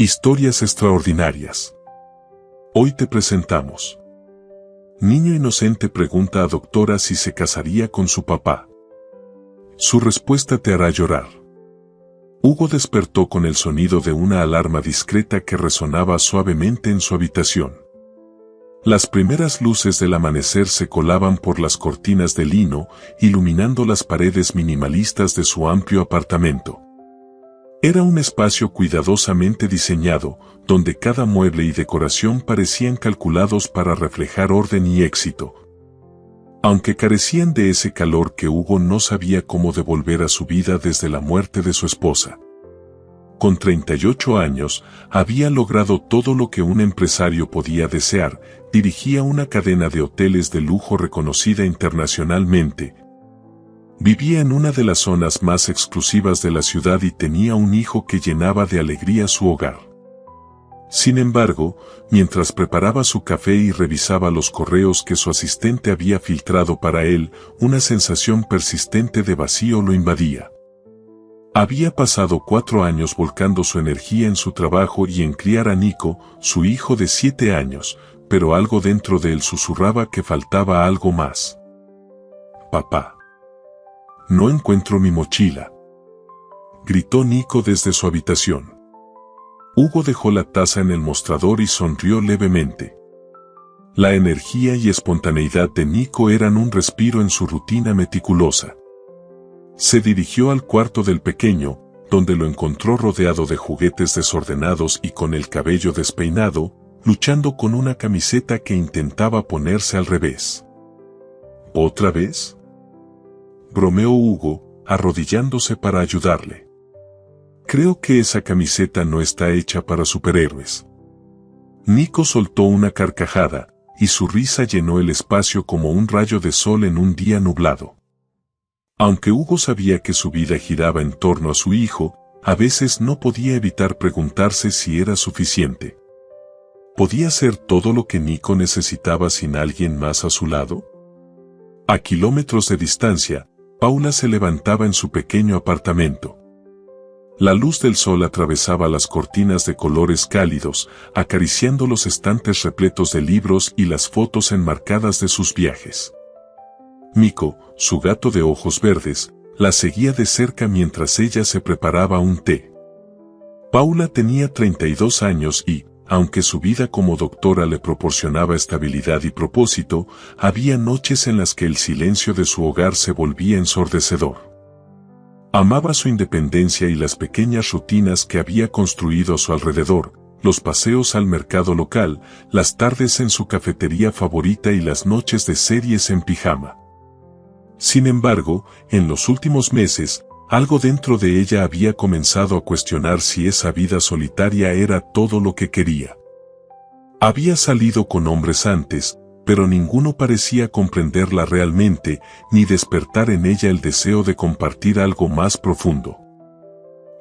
Historias extraordinarias. Hoy te presentamos. Niño inocente pregunta a doctora si se casaría con su papá. Su respuesta te hará llorar. Hugo despertó con el sonido de una alarma discreta que resonaba suavemente en su habitación. Las primeras luces del amanecer se colaban por las cortinas de lino, iluminando las paredes minimalistas de su amplio apartamento. Era un espacio cuidadosamente diseñado, donde cada mueble y decoración parecían calculados para reflejar orden y éxito. Aunque carecían de ese calor que Hugo no sabía cómo devolver a su vida desde la muerte de su esposa. Con 38 años, había logrado todo lo que un empresario podía desear, dirigía una cadena de hoteles de lujo reconocida internacionalmente. Vivía en una de las zonas más exclusivas de la ciudad y tenía un hijo que llenaba de alegría su hogar. Sin embargo, mientras preparaba su café y revisaba los correos que su asistente había filtrado para él, una sensación persistente de vacío lo invadía. Había pasado 4 años volcando su energía en su trabajo y en criar a Nico, su hijo de 7 años, pero algo dentro de él susurraba que faltaba algo más. «Papá. No encuentro mi mochila», gritó Nico desde su habitación. Hugo dejó la taza en el mostrador y sonrió levemente. La energía y espontaneidad de Nico eran un respiro en su rutina meticulosa. Se dirigió al cuarto del pequeño, donde lo encontró rodeado de juguetes desordenados y con el cabello despeinado, luchando con una camiseta que intentaba ponerse al revés. ¿Otra vez?, bromeó Hugo, arrodillándose para ayudarle. «Creo que esa camiseta no está hecha para superhéroes». Nico soltó una carcajada, y su risa llenó el espacio como un rayo de sol en un día nublado. Aunque Hugo sabía que su vida giraba en torno a su hijo, a veces no podía evitar preguntarse si era suficiente. ¿Podía ser todo lo que Nico necesitaba sin alguien más a su lado? A kilómetros de distancia, Paula se levantaba en su pequeño apartamento. La luz del sol atravesaba las cortinas de colores cálidos, acariciando los estantes repletos de libros y las fotos enmarcadas de sus viajes. Nico, su gato de ojos verdes, la seguía de cerca mientras ella se preparaba un té. Paula tenía 32 años y, aunque su vida como doctora le proporcionaba estabilidad y propósito, había noches en las que el silencio de su hogar se volvía ensordecedor. Amaba su independencia y las pequeñas rutinas que había construido a su alrededor, los paseos al mercado local, las tardes en su cafetería favorita y las noches de series en pijama. Sin embargo, en los últimos meses, algo dentro de ella había comenzado a cuestionar si esa vida solitaria era todo lo que quería. Había salido con hombres antes, pero ninguno parecía comprenderla realmente, ni despertar en ella el deseo de compartir algo más profundo.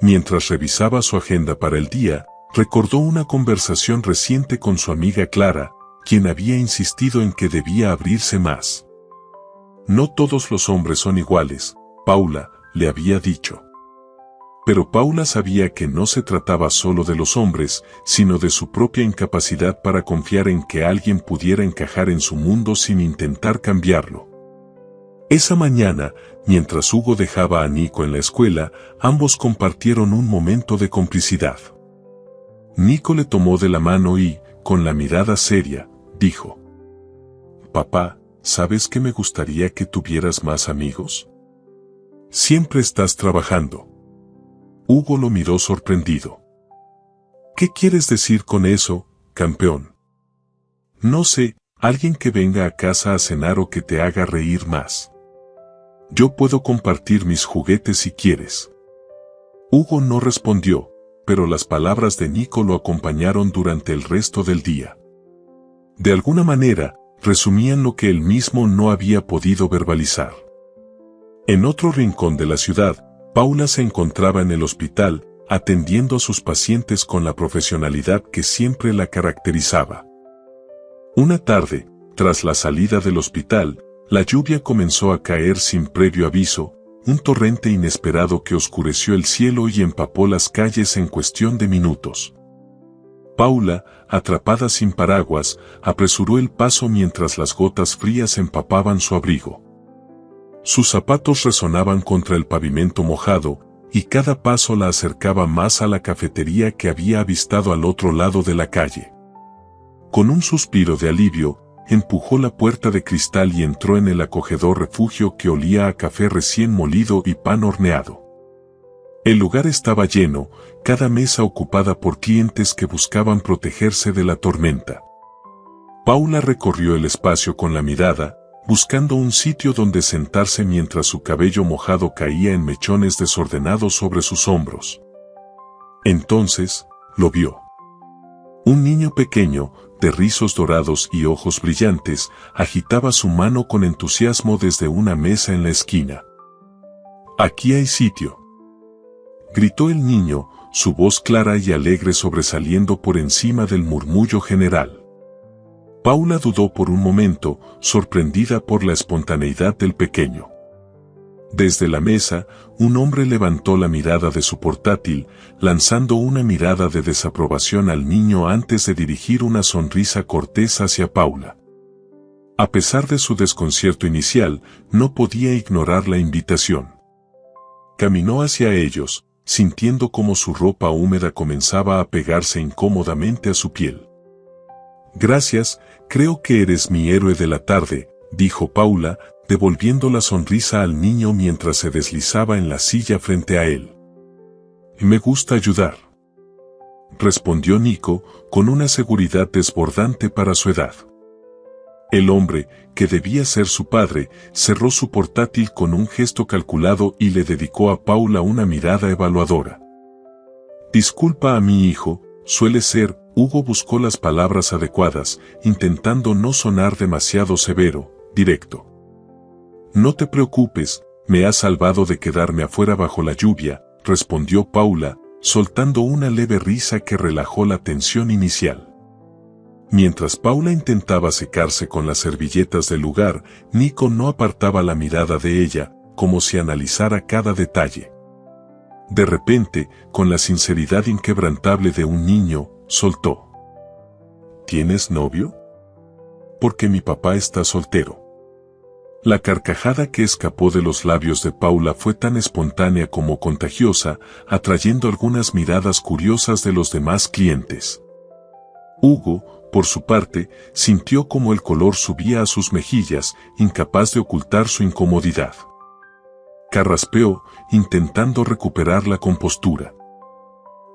Mientras revisaba su agenda para el día, recordó una conversación reciente con su amiga Clara, quien había insistido en que debía abrirse más. «No todos los hombres son iguales, Paula», le había dicho. Pero Paula sabía que no se trataba solo de los hombres, sino de su propia incapacidad para confiar en que alguien pudiera encajar en su mundo sin intentar cambiarlo. Esa mañana, mientras Hugo dejaba a Nico en la escuela, ambos compartieron un momento de complicidad. Nico le tomó de la mano y, con la mirada seria, dijo: «Papá, ¿sabes que me gustaría que tuvieras más amigos? Siempre estás trabajando». Hugo lo miró sorprendido. «¿Qué quieres decir con eso, campeón?» «No sé, alguien que venga a casa a cenar o que te haga reír más. Yo puedo compartir mis juguetes si quieres». Hugo no respondió, pero las palabras de Nico lo acompañaron durante el resto del día. De alguna manera, resumían lo que él mismo no había podido verbalizar. En otro rincón de la ciudad, Paula se encontraba en el hospital, atendiendo a sus pacientes con la profesionalidad que siempre la caracterizaba. Una tarde, tras la salida del hospital, la lluvia comenzó a caer sin previo aviso, un torrente inesperado que oscureció el cielo y empapó las calles en cuestión de minutos. Paula, atrapada sin paraguas, apresuró el paso mientras las gotas frías empapaban su abrigo. Sus zapatos resonaban contra el pavimento mojado, y cada paso la acercaba más a la cafetería que había avistado al otro lado de la calle. Con un suspiro de alivio, empujó la puerta de cristal y entró en el acogedor refugio que olía a café recién molido y pan horneado. El lugar estaba lleno, cada mesa ocupada por clientes que buscaban protegerse de la tormenta. Paula recorrió el espacio con la mirada, buscando un sitio donde sentarse mientras su cabello mojado caía en mechones desordenados sobre sus hombros. Entonces, lo vio. Un niño pequeño, de rizos dorados y ojos brillantes, agitaba su mano con entusiasmo desde una mesa en la esquina. «Aquí hay sitio», gritó el niño, su voz clara y alegre sobresaliendo por encima del murmullo general. Paula dudó por un momento, sorprendida por la espontaneidad del pequeño. Desde la mesa, un hombre levantó la mirada de su portátil, lanzando una mirada de desaprobación al niño antes de dirigir una sonrisa cortés hacia Paula. A pesar de su desconcierto inicial, no podía ignorar la invitación. Caminó hacia ellos, sintiendo cómo su ropa húmeda comenzaba a pegarse incómodamente a su piel. «Gracias, creo que eres mi héroe de la tarde», dijo Paula, devolviendo la sonrisa al niño mientras se deslizaba en la silla frente a él. «Me gusta ayudar», respondió Nico, con una seguridad desbordante para su edad. El hombre, que debía ser su padre, cerró su portátil con un gesto calculado y le dedicó a Paula una mirada evaluadora. «Disculpa a mi hijo, suele ser». Hugo buscó las palabras adecuadas, intentando no sonar demasiado severo, directo. «No te preocupes, me has salvado de quedarme afuera bajo la lluvia», respondió Paula, soltando una leve risa que relajó la tensión inicial. Mientras Paula intentaba secarse con las servilletas del lugar, Nico no apartaba la mirada de ella, como si analizara cada detalle. De repente, con la sinceridad inquebrantable de un niño, soltó: «¿Tienes novio?». «Porque mi papá está soltero». La carcajada que escapó de los labios de Paula fue tan espontánea como contagiosa, atrayendo algunas miradas curiosas de los demás clientes. Hugo, por su parte, sintió como el color subía a sus mejillas, incapaz de ocultar su incomodidad. Carraspeó, intentando recuperar la compostura.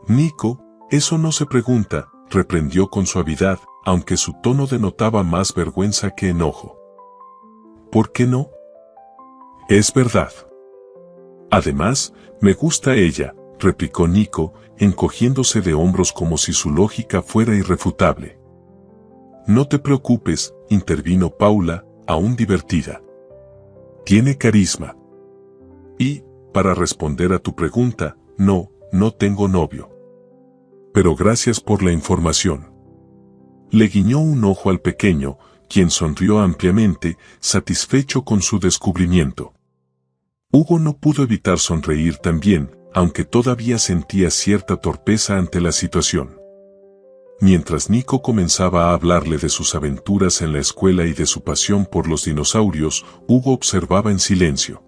«Nico, eso no se pregunta», reprendió con suavidad, aunque su tono denotaba más vergüenza que enojo. «¿Por qué no?». «Es verdad. Además, me gusta ella», replicó Nico, encogiéndose de hombros como si su lógica fuera irrefutable. «No te preocupes», intervino Paula, aún divertida. «Tiene carisma. Y, para responder a tu pregunta, no tengo novio. Pero gracias por la información». Le guiñó un ojo al pequeño, quien sonrió ampliamente, satisfecho con su descubrimiento. Hugo no pudo evitar sonreír también, aunque todavía sentía cierta torpeza ante la situación. Mientras Nico comenzaba a hablarle de sus aventuras en la escuela y de su pasión por los dinosaurios, Hugo observaba en silencio.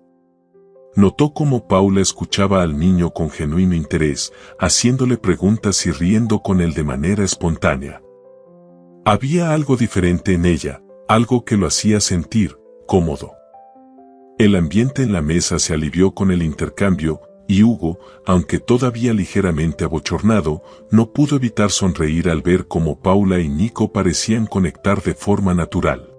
Notó cómo Paula escuchaba al niño con genuino interés, haciéndole preguntas y riendo con él de manera espontánea. Había algo diferente en ella, algo que lo hacía sentir cómodo. El ambiente en la mesa se alivió con el intercambio, y Hugo, aunque todavía ligeramente abochornado, no pudo evitar sonreír al ver cómo Paula y Nico parecían conectar de forma natural.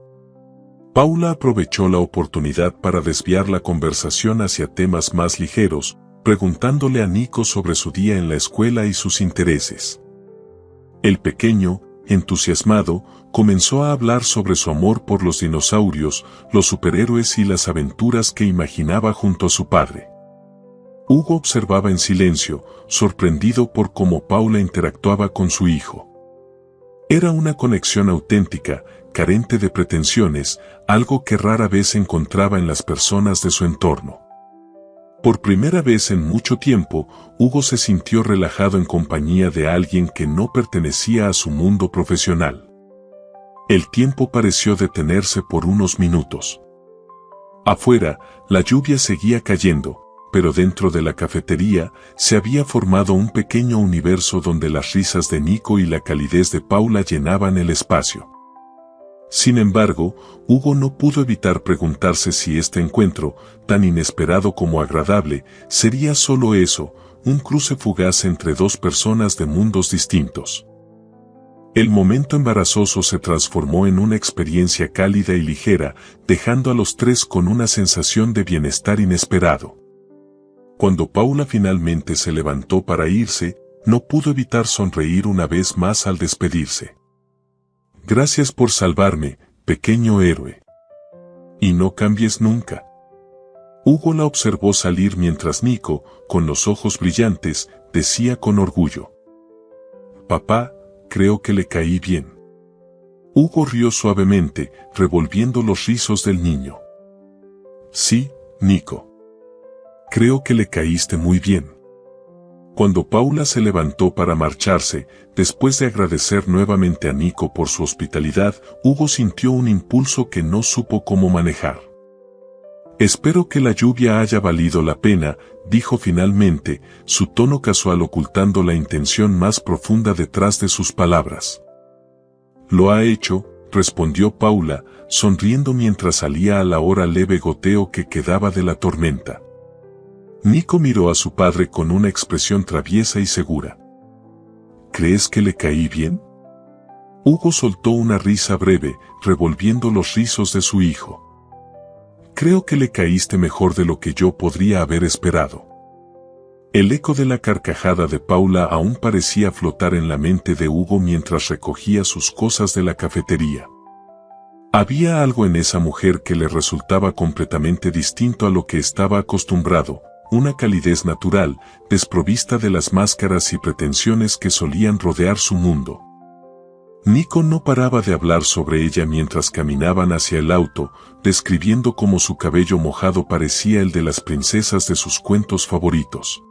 Paula aprovechó la oportunidad para desviar la conversación hacia temas más ligeros, preguntándole a Nico sobre su día en la escuela y sus intereses. El pequeño, entusiasmado, comenzó a hablar sobre su amor por los dinosaurios, los superhéroes y las aventuras que imaginaba junto a su padre. Hugo observaba en silencio, sorprendido por cómo Paula interactuaba con su hijo. Era una conexión auténtica, carente de pretensiones, algo que rara vez encontraba en las personas de su entorno. Por primera vez en mucho tiempo, Hugo se sintió relajado en compañía de alguien que no pertenecía a su mundo profesional. El tiempo pareció detenerse por unos minutos. Afuera, la lluvia seguía cayendo, pero dentro de la cafetería se había formado un pequeño universo donde las risas de Nico y la calidez de Paula llenaban el espacio. Sin embargo, Hugo no pudo evitar preguntarse si este encuentro, tan inesperado como agradable, sería solo eso, un cruce fugaz entre dos personas de mundos distintos. El momento embarazoso se transformó en una experiencia cálida y ligera, dejando a los tres con una sensación de bienestar inesperado. Cuando Paula finalmente se levantó para irse, no pudo evitar sonreír una vez más al despedirse. Gracias por salvarme, pequeño héroe. Y no cambies nunca. Hugo la observó salir mientras Nico, con los ojos brillantes, decía con orgullo: Papá, creo que le caí bien. Hugo rió suavemente, revolviendo los rizos del niño. Sí, Nico. Creo que le caíste muy bien. Cuando Paula se levantó para marcharse, después de agradecer nuevamente a Nico por su hospitalidad, Hugo sintió un impulso que no supo cómo manejar. Espero que la lluvia haya valido la pena, dijo finalmente, su tono casual ocultando la intención más profunda detrás de sus palabras. Lo ha hecho, respondió Paula, sonriendo mientras salía a la hora leve goteo que quedaba de la tormenta. Nico miró a su padre con una expresión traviesa y segura. ¿Crees que le caí bien? Hugo soltó una risa breve, revolviendo los rizos de su hijo. Creo que le caíste mejor de lo que yo podría haber esperado. El eco de la carcajada de Paula aún parecía flotar en la mente de Hugo mientras recogía sus cosas de la cafetería. Había algo en esa mujer que le resultaba completamente distinto a lo que estaba acostumbrado, una calidez natural, desprovista de las máscaras y pretensiones que solían rodear su mundo. Nico no paraba de hablar sobre ella mientras caminaban hacia el auto, describiendo cómo su cabello mojado parecía el de las princesas de sus cuentos favoritos.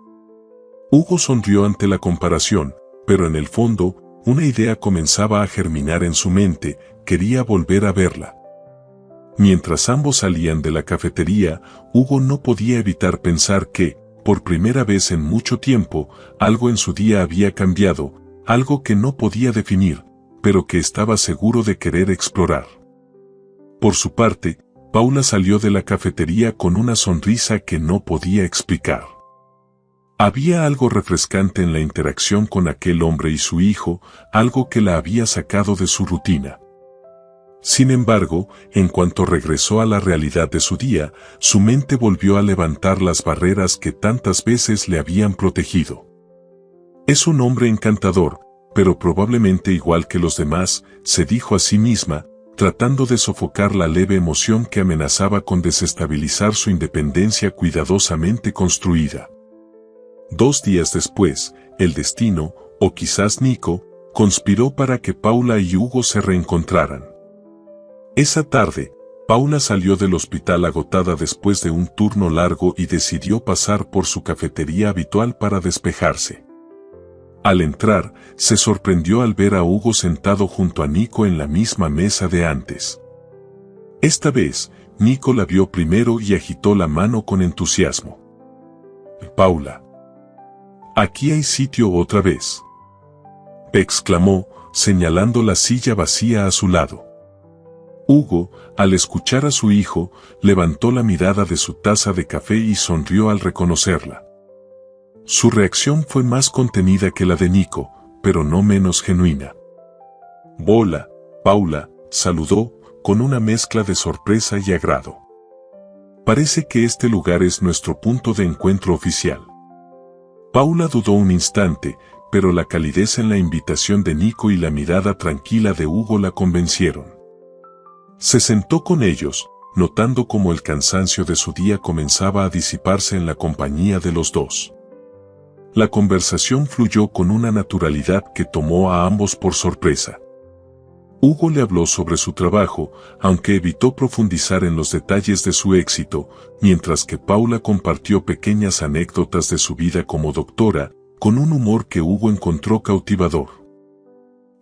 Hugo sonrió ante la comparación, pero en el fondo, una idea comenzaba a germinar en su mente, quería volver a verla. Mientras ambos salían de la cafetería, Hugo no podía evitar pensar que, por primera vez en mucho tiempo, algo en su día había cambiado, algo que no podía definir, pero que estaba seguro de querer explorar. Por su parte, Paula salió de la cafetería con una sonrisa que no podía explicar. Había algo refrescante en la interacción con aquel hombre y su hijo, algo que la había sacado de su rutina. Sin embargo, en cuanto regresó a la realidad de su día, su mente volvió a levantar las barreras que tantas veces le habían protegido. Es un hombre encantador, pero probablemente igual que los demás, se dijo a sí misma, tratando de sofocar la leve emoción que amenazaba con desestabilizar su independencia cuidadosamente construida. 2 días después, el destino, o quizás Nico, conspiró para que Paula y Hugo se reencontraran. Esa tarde, Paula salió del hospital agotada después de un turno largo y decidió pasar por su cafetería habitual para despejarse. Al entrar, se sorprendió al ver a Hugo sentado junto a Nico en la misma mesa de antes. Esta vez, Nico la vio primero y agitó la mano con entusiasmo. «Paula. Aquí hay sitio otra vez», exclamó, señalando la silla vacía a su lado. Hugo, al escuchar a su hijo, levantó la mirada de su taza de café y sonrió al reconocerla. Su reacción fue más contenida que la de Nico, pero no menos genuina. «Hola, Paula», saludó, con una mezcla de sorpresa y agrado. «Parece que este lugar es nuestro punto de encuentro oficial». Paula dudó un instante, pero la calidez en la invitación de Nico y la mirada tranquila de Hugo la convencieron. Se sentó con ellos, notando cómo el cansancio de su día comenzaba a disiparse en la compañía de los dos. La conversación fluyó con una naturalidad que tomó a ambos por sorpresa. Hugo le habló sobre su trabajo, aunque evitó profundizar en los detalles de su éxito, mientras que Paula compartió pequeñas anécdotas de su vida como doctora, con un humor que Hugo encontró cautivador.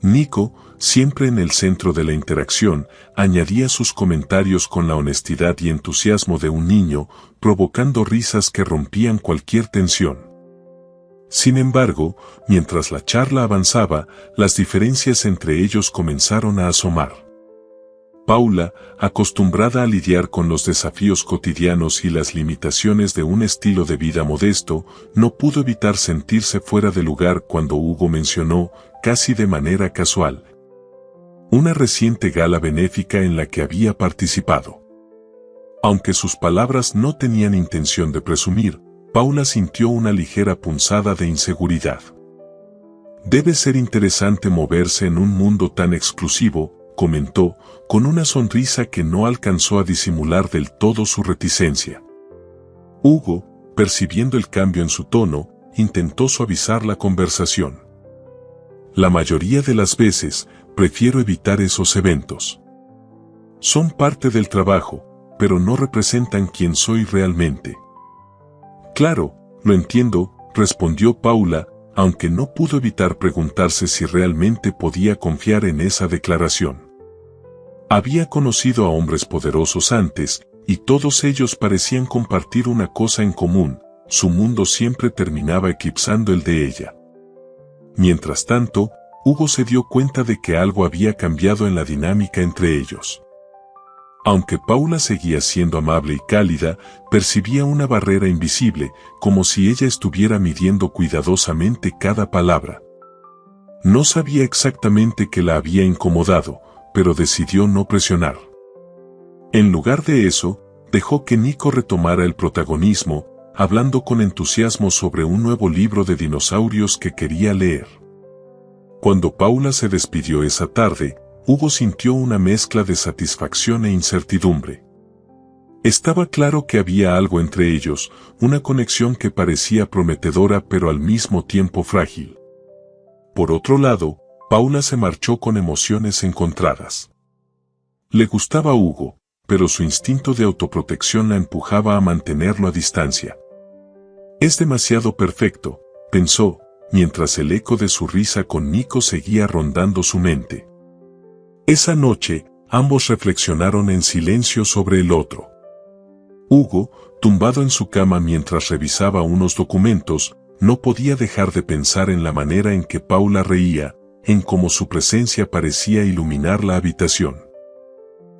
Nico, siempre en el centro de la interacción, añadía sus comentarios con la honestidad y entusiasmo de un niño, provocando risas que rompían cualquier tensión. Sin embargo, mientras la charla avanzaba, las diferencias entre ellos comenzaron a asomar. Paula, acostumbrada a lidiar con los desafíos cotidianos y las limitaciones de un estilo de vida modesto, no pudo evitar sentirse fuera de lugar cuando Hugo mencionó, casi de manera casual, una reciente gala benéfica en la que había participado. Aunque sus palabras no tenían intención de presumir, Paula sintió una ligera punzada de inseguridad. Debe ser interesante moverse en un mundo tan exclusivo, comentó, con una sonrisa que no alcanzó a disimular del todo su reticencia. Hugo, percibiendo el cambio en su tono, intentó suavizar la conversación. La mayoría de las veces, prefiero evitar esos eventos. Son parte del trabajo, pero no representan quién soy realmente. Claro, lo entiendo, respondió Paula, aunque no pudo evitar preguntarse si realmente podía confiar en esa declaración. Había conocido a hombres poderosos antes, y todos ellos parecían compartir una cosa en común: su mundo siempre terminaba eclipsando el de ella. Mientras tanto, Hugo se dio cuenta de que algo había cambiado en la dinámica entre ellos. Aunque Paula seguía siendo amable y cálida, percibía una barrera invisible, como si ella estuviera midiendo cuidadosamente cada palabra. No sabía exactamente qué la había incomodado, pero decidió no presionar. En lugar de eso, dejó que Nico retomara el protagonismo, hablando con entusiasmo sobre un nuevo libro de dinosaurios que quería leer. Cuando Paula se despidió esa tarde, Hugo sintió una mezcla de satisfacción e incertidumbre. Estaba claro que había algo entre ellos, una conexión que parecía prometedora pero al mismo tiempo frágil. Por otro lado, Paula se marchó con emociones encontradas. Le gustaba Hugo, pero su instinto de autoprotección la empujaba a mantenerlo a distancia. Es demasiado perfecto, pensó, mientras el eco de su risa con Nico seguía rondando su mente. Esa noche, ambos reflexionaron en silencio sobre el otro. Hugo, tumbado en su cama mientras revisaba unos documentos, no podía dejar de pensar en la manera en que Paula reía, en cómo su presencia parecía iluminar la habitación.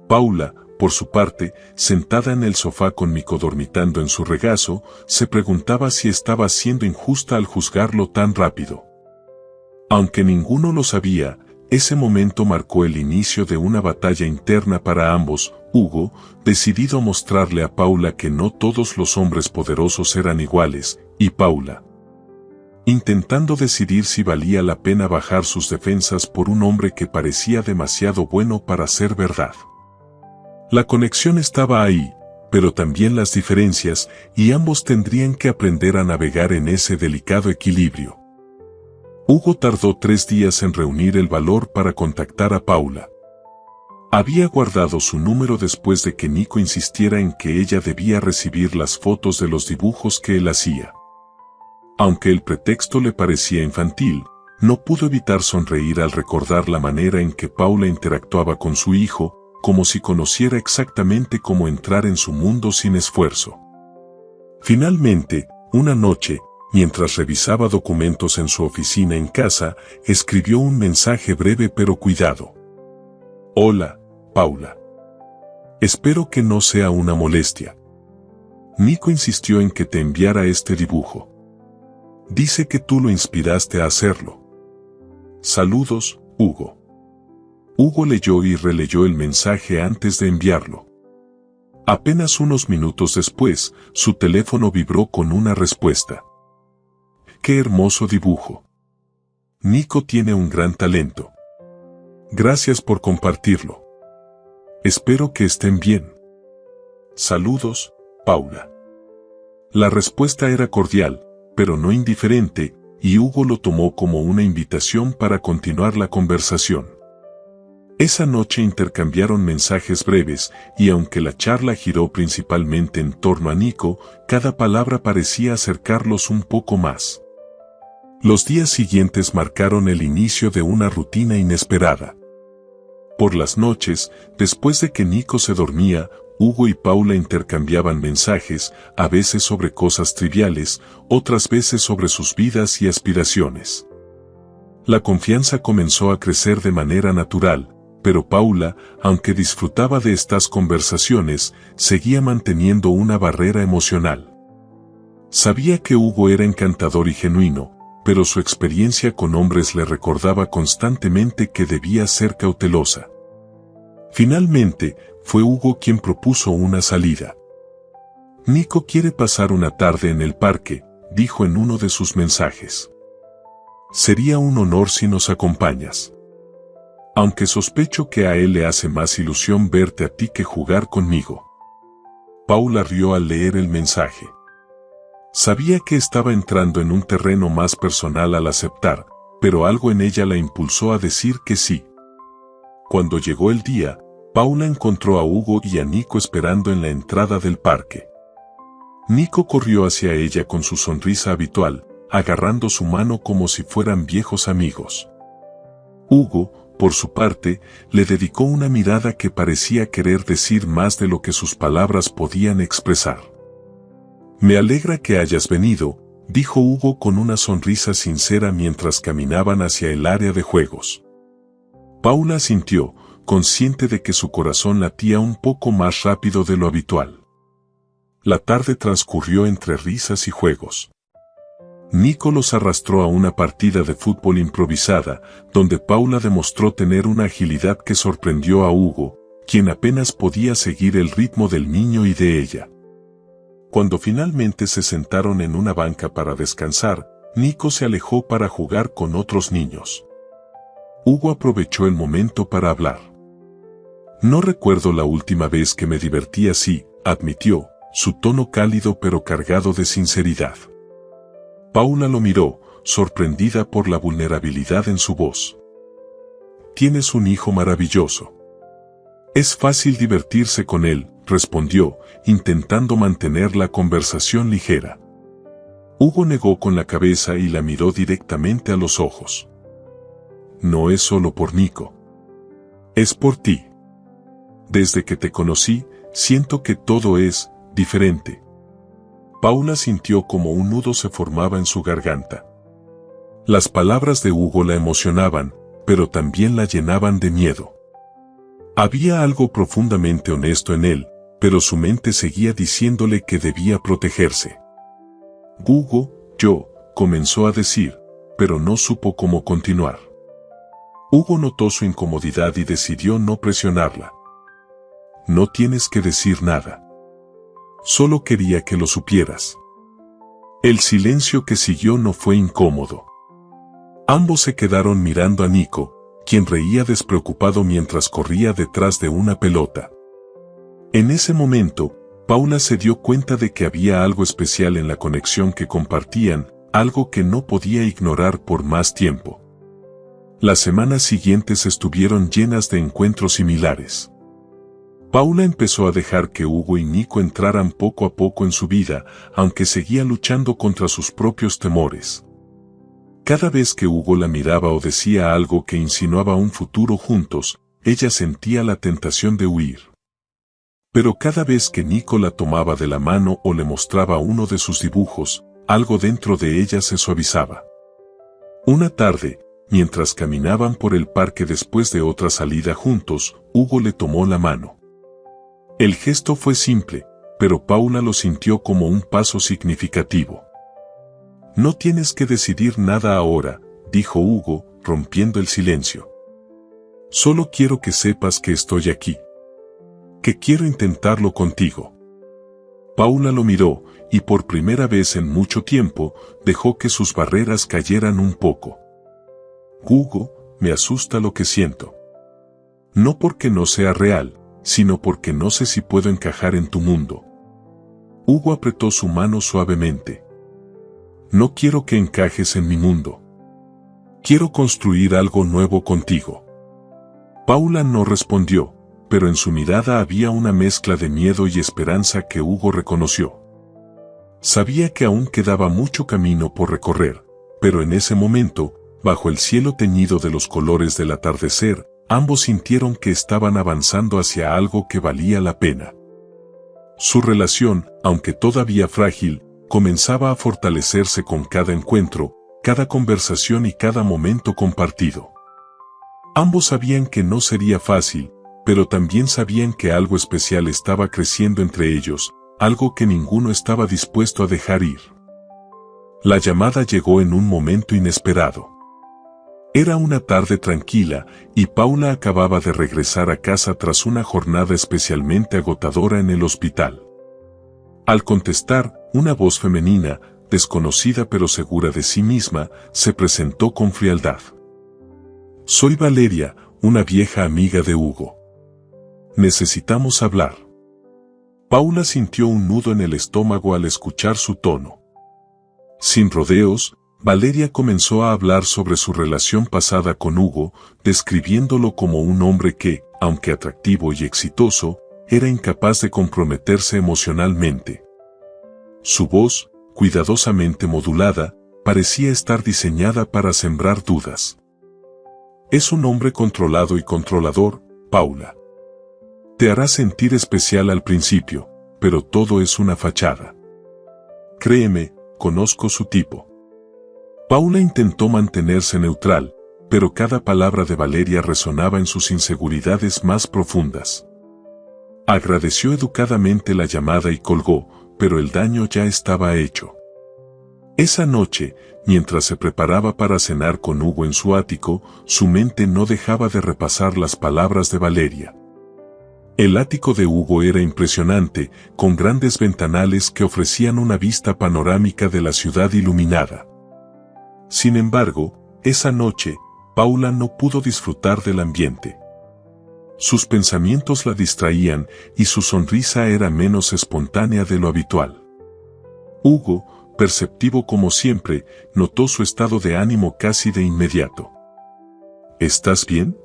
Paula, por su parte, sentada en el sofá con Nico dormitando en su regazo, se preguntaba si estaba siendo injusta al juzgarlo tan rápido. Aunque ninguno lo sabía, ese momento marcó el inicio de una batalla interna para ambos. Hugo, decidido a mostrarle a Paula que no todos los hombres poderosos eran iguales, y Paula, intentando decidir si valía la pena bajar sus defensas por un hombre que parecía demasiado bueno para ser verdad. La conexión estaba ahí, pero también las diferencias, y ambos tendrían que aprender a navegar en ese delicado equilibrio. Hugo tardó 3 días en reunir el valor para contactar a Paula. Había guardado su número después de que Nico insistiera en que ella debía recibir las fotos de los dibujos que él hacía. Aunque el pretexto le parecía infantil, no pudo evitar sonreír al recordar la manera en que Paula interactuaba con su hijo, como si conociera exactamente cómo entrar en su mundo sin esfuerzo. Finalmente, una noche, mientras revisaba documentos en su oficina en casa, escribió un mensaje breve pero cuidado. Hola, Paula. Espero que no sea una molestia. Nico insistió en que te enviara este dibujo. Dice que tú lo inspiraste a hacerlo. Saludos, Hugo. Hugo leyó y releyó el mensaje antes de enviarlo. Apenas unos minutos después, su teléfono vibró con una respuesta. ¡Qué hermoso dibujo! Nico tiene un gran talento. Gracias por compartirlo. Espero que estén bien. Saludos, Paula. La respuesta era cordial, pero no indiferente, y Hugo lo tomó como una invitación para continuar la conversación. Esa noche intercambiaron mensajes breves, y aunque la charla giró principalmente en torno a Nico, cada palabra parecía acercarlos un poco más. Los días siguientes marcaron el inicio de una rutina inesperada. Por las noches, después de que Nico se dormía, Hugo y Paula intercambiaban mensajes, a veces sobre cosas triviales, otras veces sobre sus vidas y aspiraciones. La confianza comenzó a crecer de manera natural, pero Paula, aunque disfrutaba de estas conversaciones, seguía manteniendo una barrera emocional. Sabía que Hugo era encantador y genuino, pero su experiencia con hombres le recordaba constantemente que debía ser cautelosa. Finalmente, fue Hugo quien propuso una salida. Nico quiere pasar una tarde en el parque, dijo en uno de sus mensajes. Sería un honor si nos acompañas. Aunque sospecho que a él le hace más ilusión verte a ti que jugar conmigo. Paula rió al leer el mensaje. Sabía que estaba entrando en un terreno más personal al aceptar, pero algo en ella la impulsó a decir que sí. Cuando llegó el día, Paula encontró a Hugo y a Nico esperando en la entrada del parque. Nico corrió hacia ella con su sonrisa habitual, agarrando su mano como si fueran viejos amigos. Hugo, por su parte, le dedicó una mirada que parecía querer decir más de lo que sus palabras podían expresar. Me alegra que hayas venido, dijo Hugo con una sonrisa sincera mientras caminaban hacia el área de juegos. Paula asintió, consciente de que su corazón latía un poco más rápido de lo habitual. La tarde transcurrió entre risas y juegos. Nico los arrastró a una partida de fútbol improvisada, donde Paula demostró tener una agilidad que sorprendió a Hugo, quien apenas podía seguir el ritmo del niño y de ella. Cuando finalmente se sentaron en una banca para descansar, Nico se alejó para jugar con otros niños. Hugo aprovechó el momento para hablar. No recuerdo la última vez que me divertí así, admitió, su tono cálido pero cargado de sinceridad. Paula lo miró, sorprendida por la vulnerabilidad en su voz. Tienes un hijo maravilloso. Es fácil divertirse con él, respondió, intentando mantener la conversación ligera. Hugo negó con la cabeza y la miró directamente a los ojos. No es solo por Nico. Es por ti. Desde que te conocí, siento que todo es diferente. Paula sintió como un nudo se formaba en su garganta. Las palabras de Hugo la emocionaban, pero también la llenaban de miedo. Había algo profundamente honesto en él, pero su mente seguía diciéndole que debía protegerse. Hugo, comenzó a decir, pero no supo cómo continuar. Hugo notó su incomodidad y decidió no presionarla. No tienes que decir nada. Solo quería que lo supieras. El silencio que siguió no fue incómodo. Ambos se quedaron mirando a Nico, quien reía despreocupado mientras corría detrás de una pelota. En ese momento, Paula se dio cuenta de que había algo especial en la conexión que compartían, algo que no podía ignorar por más tiempo. Las semanas siguientes estuvieron llenas de encuentros similares. Paula empezó a dejar que Hugo y Nico entraran poco a poco en su vida, aunque seguía luchando contra sus propios temores. Cada vez que Hugo la miraba o decía algo que insinuaba un futuro juntos, ella sentía la tentación de huir. Pero cada vez que Nico la tomaba de la mano o le mostraba uno de sus dibujos, algo dentro de ella se suavizaba. Una tarde, mientras caminaban por el parque después de otra salida juntos, Hugo le tomó la mano. El gesto fue simple, pero Paula lo sintió como un paso significativo. No tienes que decidir nada ahora, dijo Hugo, rompiendo el silencio. Solo quiero que sepas que estoy aquí. Que quiero intentarlo contigo. Paula lo miró, y por primera vez en mucho tiempo, dejó que sus barreras cayeran un poco. Hugo, me asusta lo que siento. No porque no sea real, sino porque no sé si puedo encajar en tu mundo. Hugo apretó su mano suavemente. No quiero que encajes en mi mundo. Quiero construir algo nuevo contigo. Paula no respondió, pero en su mirada había una mezcla de miedo y esperanza que Hugo reconoció. Sabía que aún quedaba mucho camino por recorrer, pero en ese momento, bajo el cielo teñido de los colores del atardecer, ambos sintieron que estaban avanzando hacia algo que valía la pena. Su relación, aunque todavía frágil, comenzaba a fortalecerse con cada encuentro, cada conversación y cada momento compartido. Ambos sabían que no sería fácil, pero también sabían que algo especial estaba creciendo entre ellos, algo que ninguno estaba dispuesto a dejar ir. La llamada llegó en un momento inesperado. Era una tarde tranquila, y Paula acababa de regresar a casa tras una jornada especialmente agotadora en el hospital. Al contestar, una voz femenina, desconocida pero segura de sí misma, se presentó con frialdad. «Soy Valeria, una vieja amiga de Hugo. Necesitamos hablar». Paula sintió un nudo en el estómago al escuchar su tono. Sin rodeos, Valeria comenzó a hablar sobre su relación pasada con Hugo, describiéndolo como un hombre que, aunque atractivo y exitoso, era incapaz de comprometerse emocionalmente. Su voz, cuidadosamente modulada, parecía estar diseñada para sembrar dudas. «Es un hombre controlado y controlador, Paula. Te hará sentir especial al principio, pero todo es una fachada. Créeme, conozco su tipo». Paula intentó mantenerse neutral, pero cada palabra de Valeria resonaba en sus inseguridades más profundas. Agradeció educadamente la llamada y colgó, pero el daño ya estaba hecho. Esa noche, mientras se preparaba para cenar con Hugo en su ático, su mente no dejaba de repasar las palabras de Valeria. El ático de Hugo era impresionante, con grandes ventanales que ofrecían una vista panorámica de la ciudad iluminada. Sin embargo, esa noche, Paula no pudo disfrutar del ambiente. Sus pensamientos la distraían y su sonrisa era menos espontánea de lo habitual. Hugo, perceptivo como siempre, notó su estado de ánimo casi de inmediato. «¿Estás bien?»,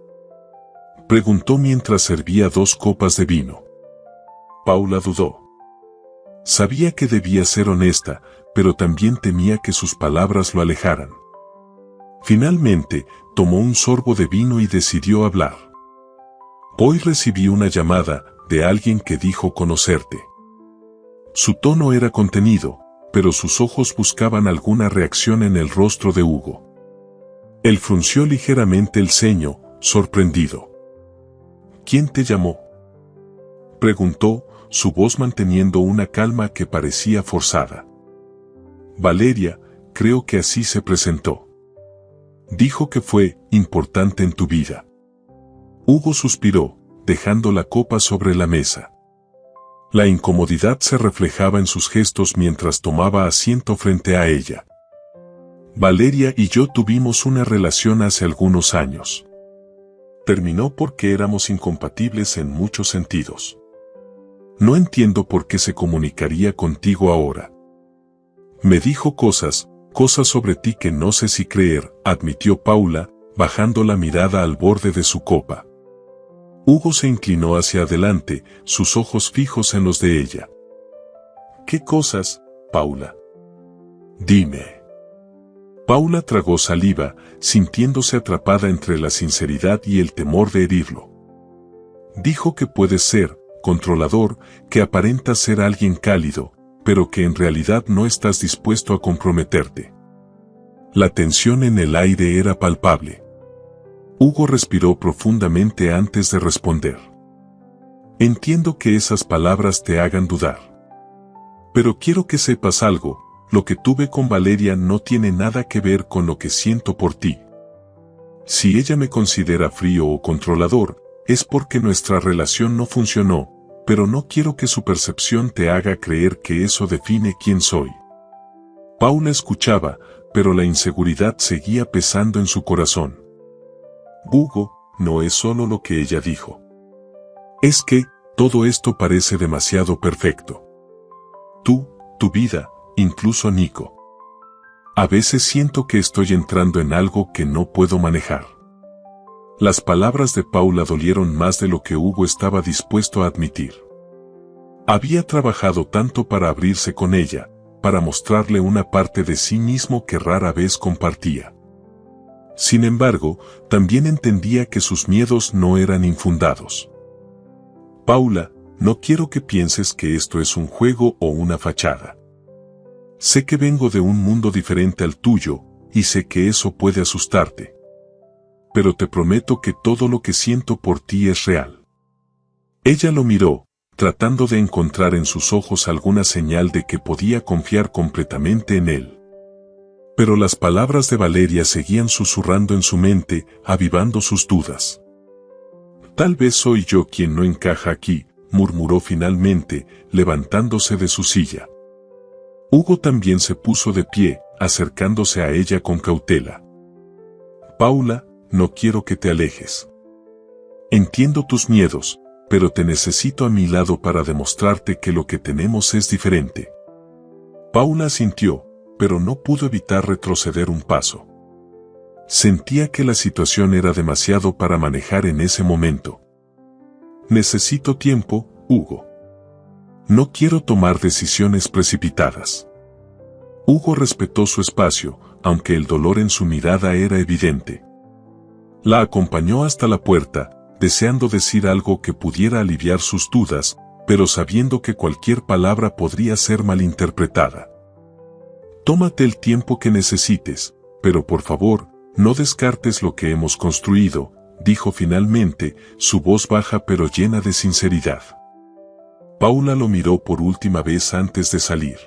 preguntó mientras servía 2 copas de vino. Paula dudó. Sabía que debía ser honesta, pero también temía que sus palabras lo alejaran. Finalmente, tomó un sorbo de vino y decidió hablar. «Hoy recibí una llamada de alguien que dijo conocerte». Su tono era contenido, pero sus ojos buscaban alguna reacción en el rostro de Hugo. Él frunció ligeramente el ceño, sorprendido. «¿Quién te llamó?», preguntó, su voz manteniendo una calma que parecía forzada. «Valeria, creo que así se presentó. Dijo que fue importante en tu vida». Hugo suspiró, dejando la copa sobre la mesa. La incomodidad se reflejaba en sus gestos mientras tomaba asiento frente a ella. «Valeria y yo tuvimos una relación hace algunos años. Terminó porque éramos incompatibles en muchos sentidos. No entiendo por qué se comunicaría contigo ahora. Me dijo cosas sobre ti que no sé si creer», admitió Paula, bajando la mirada al borde de su copa. Hugo se inclinó hacia adelante, sus ojos fijos en los de ella. «¿Qué cosas, Paula? Dime». Paula tragó saliva, sintiéndose atrapada entre la sinceridad y el temor de herirlo. Dijo que puedes ser controlador, que aparentas ser alguien cálido, pero que en realidad no estás dispuesto a comprometerte. La tensión en el aire era palpable. Hugo respiró profundamente antes de responder. «Entiendo que esas palabras te hagan dudar. Pero quiero que sepas algo, lo que tuve con Valeria no tiene nada que ver con lo que siento por ti. Si ella me considera frío o controlador, es porque nuestra relación no funcionó, pero no quiero que su percepción te haga creer que eso define quién soy». Paula escuchaba, pero la inseguridad seguía pesando en su corazón. «Hugo, no es solo lo que ella dijo. Es que, todo esto parece demasiado perfecto. Tú, tu vida, incluso Nico. A veces siento que estoy entrando en algo que no puedo manejar». Las palabras de Paula dolieron más de lo que Hugo estaba dispuesto a admitir. Había trabajado tanto para abrirse con ella, para mostrarle una parte de sí mismo que rara vez compartía. Sin embargo, también entendía que sus miedos no eran infundados. Paula, no quiero que pienses que esto es un juego o una fachada. Sé que vengo de un mundo diferente al tuyo, y sé que eso puede asustarte. Pero te prometo que todo lo que siento por ti es real. Ella lo miró, tratando de encontrar en sus ojos alguna señal de que podía confiar completamente en él. Pero las palabras de Valeria seguían susurrando en su mente, avivando sus dudas. Tal vez soy yo quien no encaja aquí, murmuró finalmente, levantándose de su silla. Hugo también se puso de pie, acercándose a ella con cautela. Paula, no quiero que te alejes. Entiendo tus miedos, pero te necesito a mi lado para demostrarte que lo que tenemos es diferente. Paula asintió, pero no pudo evitar retroceder un paso. Sentía que la situación era demasiado para manejar en ese momento. Necesito tiempo, Hugo. No quiero tomar decisiones precipitadas. Hugo respetó su espacio, aunque el dolor en su mirada era evidente. La acompañó hasta la puerta, deseando decir algo que pudiera aliviar sus dudas, pero sabiendo que cualquier palabra podría ser malinterpretada. Tómate el tiempo que necesites, pero por favor, no descartes lo que hemos construido, dijo finalmente, su voz baja pero llena de sinceridad. Paula lo miró por última vez antes de salir.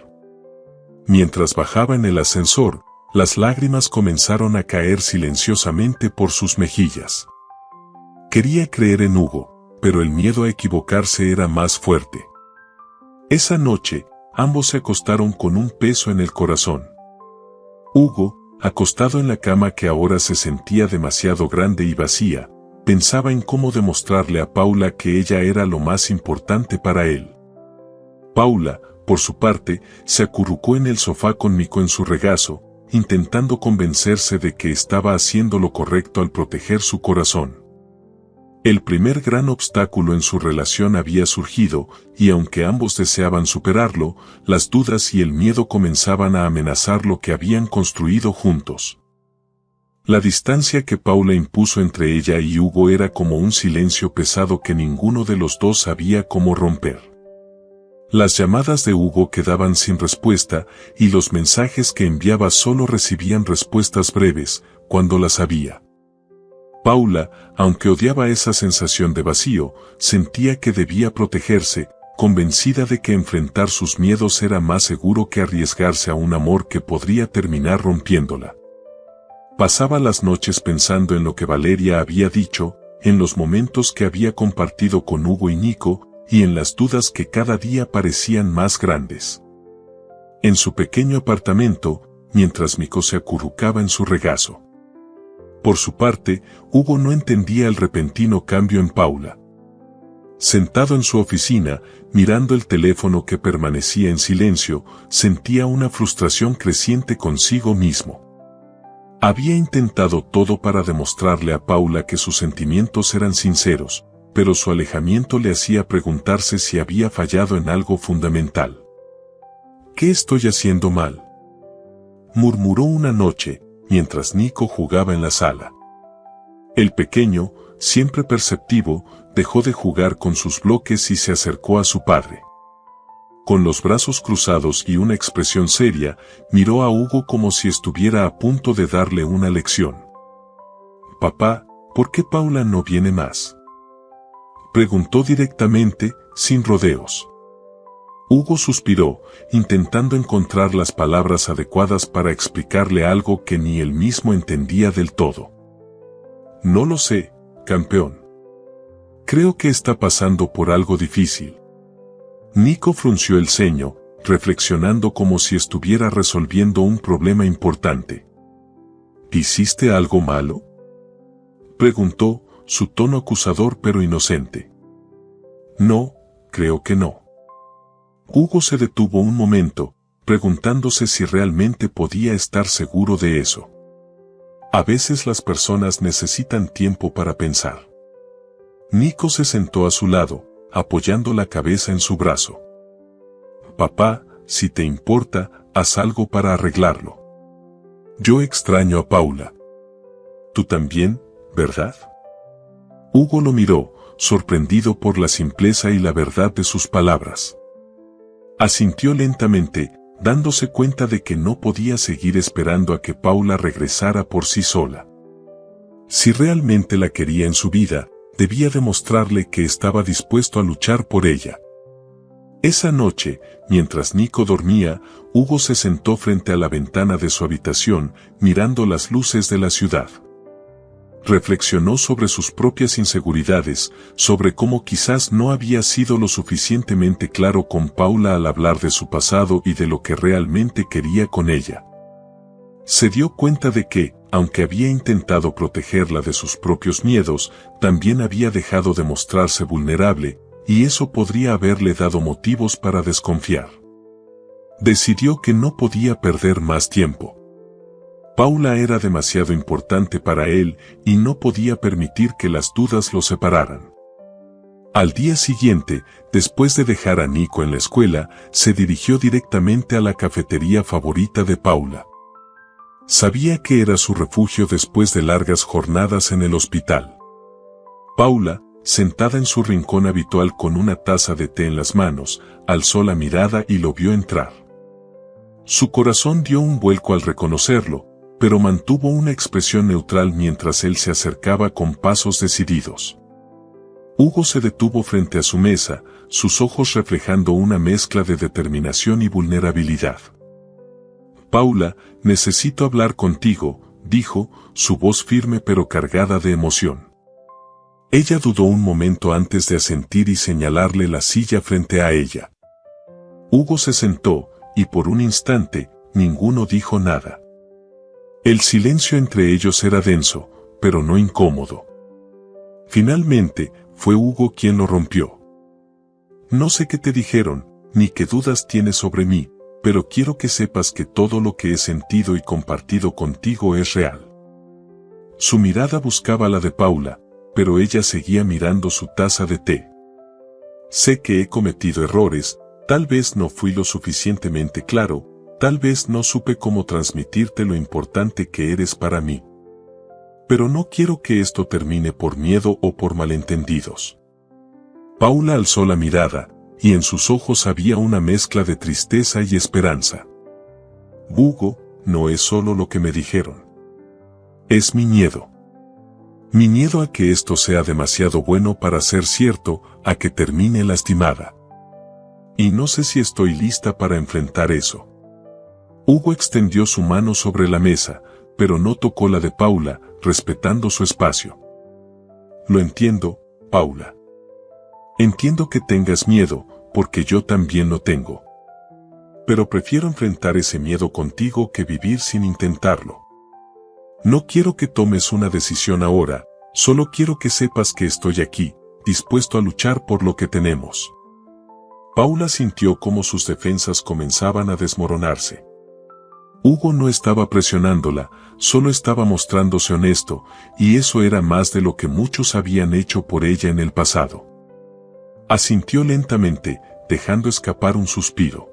Mientras bajaba en el ascensor, las lágrimas comenzaron a caer silenciosamente por sus mejillas. Quería creer en Hugo, pero el miedo a equivocarse era más fuerte. Esa noche, ambos se acostaron con un peso en el corazón. Hugo, acostado en la cama que ahora se sentía demasiado grande y vacía, pensaba en cómo demostrarle a Paula que ella era lo más importante para él. Paula, por su parte, se acurrucó en el sofá con Nico en su regazo, intentando convencerse de que estaba haciendo lo correcto al proteger su corazón. El primer gran obstáculo en su relación había surgido, y aunque ambos deseaban superarlo, las dudas y el miedo comenzaban a amenazar lo que habían construido juntos. La distancia que Paula impuso entre ella y Hugo era como un silencio pesado que ninguno de los dos sabía cómo romper. Las llamadas de Hugo quedaban sin respuesta, y los mensajes que enviaba solo recibían respuestas breves, cuando las había. Paula, aunque odiaba esa sensación de vacío, sentía que debía protegerse, convencida de que enfrentar sus miedos era más seguro que arriesgarse a un amor que podría terminar rompiéndola. Pasaba las noches pensando en lo que Valeria había dicho, en los momentos que había compartido con Hugo y Nico, y en las dudas que cada día parecían más grandes. En su pequeño apartamento, mientras Nico se acurrucaba en su regazo. Por su parte, Hugo no entendía el repentino cambio en Paula. Sentado en su oficina, mirando el teléfono que permanecía en silencio, sentía una frustración creciente consigo mismo. Había intentado todo para demostrarle a Paula que sus sentimientos eran sinceros, pero su alejamiento le hacía preguntarse si había fallado en algo fundamental. ¿Qué estoy haciendo mal?, murmuró una noche, mientras Nico jugaba en la sala. El pequeño, siempre perceptivo, dejó de jugar con sus bloques y se acercó a su padre. Con los brazos cruzados y una expresión seria, miró a Hugo como si estuviera a punto de darle una lección. «Papá, ¿por qué Paula no viene más?», preguntó directamente, sin rodeos. Hugo suspiró, intentando encontrar las palabras adecuadas para explicarle algo que ni él mismo entendía del todo. «No lo sé, campeón. Creo que está pasando por algo difícil». Nico frunció el ceño, reflexionando como si estuviera resolviendo un problema importante. «¿Hiciste algo malo?», preguntó, su tono acusador pero inocente. «No, creo que no». Hugo se detuvo un momento, preguntándose si realmente podía estar seguro de eso. A veces las personas necesitan tiempo para pensar. Nico se sentó a su lado, apoyando la cabeza en su brazo. Papá, si te importa, haz algo para arreglarlo. Yo extraño a Paula. Tú también, ¿verdad? Hugo lo miró, sorprendido por la simpleza y la verdad de sus palabras. Asintió lentamente, dándose cuenta de que no podía seguir esperando a que Paula regresara por sí sola. Si realmente la quería en su vida, debía demostrarle que estaba dispuesto a luchar por ella. Esa noche, mientras Nico dormía, Hugo se sentó frente a la ventana de su habitación, mirando las luces de la ciudad. Reflexionó sobre sus propias inseguridades, sobre cómo quizás no había sido lo suficientemente claro con Paula al hablar de su pasado y de lo que realmente quería con ella. Se dio cuenta de que, aunque había intentado protegerla de sus propios miedos, también había dejado de mostrarse vulnerable, y eso podría haberle dado motivos para desconfiar. Decidió que no podía perder más tiempo. Paula era demasiado importante para él y no podía permitir que las dudas lo separaran. Al día siguiente, después de dejar a Nico en la escuela, se dirigió directamente a la cafetería favorita de Paula. Sabía que era su refugio después de largas jornadas en el hospital. Paula, sentada en su rincón habitual con una taza de té en las manos, alzó la mirada y lo vio entrar. Su corazón dio un vuelco al reconocerlo, pero mantuvo una expresión neutral mientras él se acercaba con pasos decididos. Hugo se detuvo frente a su mesa, sus ojos reflejando una mezcla de determinación y vulnerabilidad. Paula, necesito hablar contigo, dijo, su voz firme pero cargada de emoción. Ella dudó un momento antes de asentir y señalarle la silla frente a ella. Hugo se sentó, y por un instante, ninguno dijo nada. El silencio entre ellos era denso, pero no incómodo. Finalmente, fue Hugo quien lo rompió. No sé qué te dijeron, ni qué dudas tienes sobre mí, pero quiero que sepas que todo lo que he sentido y compartido contigo es real. Su mirada buscaba la de Paula, pero ella seguía mirando su taza de té. Sé que he cometido errores, tal vez no fui lo suficientemente claro, tal vez no supe cómo transmitirte lo importante que eres para mí. Pero no quiero que esto termine por miedo o por malentendidos. Paula alzó la mirada, y en sus ojos había una mezcla de tristeza y esperanza. Hugo, no es solo lo que me dijeron. Es mi miedo. Mi miedo a que esto sea demasiado bueno para ser cierto, a que termine lastimada. Y no sé si estoy lista para enfrentar eso. Hugo extendió su mano sobre la mesa, pero no tocó la de Paula, respetando su espacio. Lo entiendo, Paula. Entiendo que tengas miedo, porque yo también lo tengo. Pero prefiero enfrentar ese miedo contigo que vivir sin intentarlo. No quiero que tomes una decisión ahora, solo quiero que sepas que estoy aquí, dispuesto a luchar por lo que tenemos. Paula sintió cómo sus defensas comenzaban a desmoronarse. Hugo no estaba presionándola, solo estaba mostrándose honesto, y eso era más de lo que muchos habían hecho por ella en el pasado. Asintió lentamente, dejando escapar un suspiro.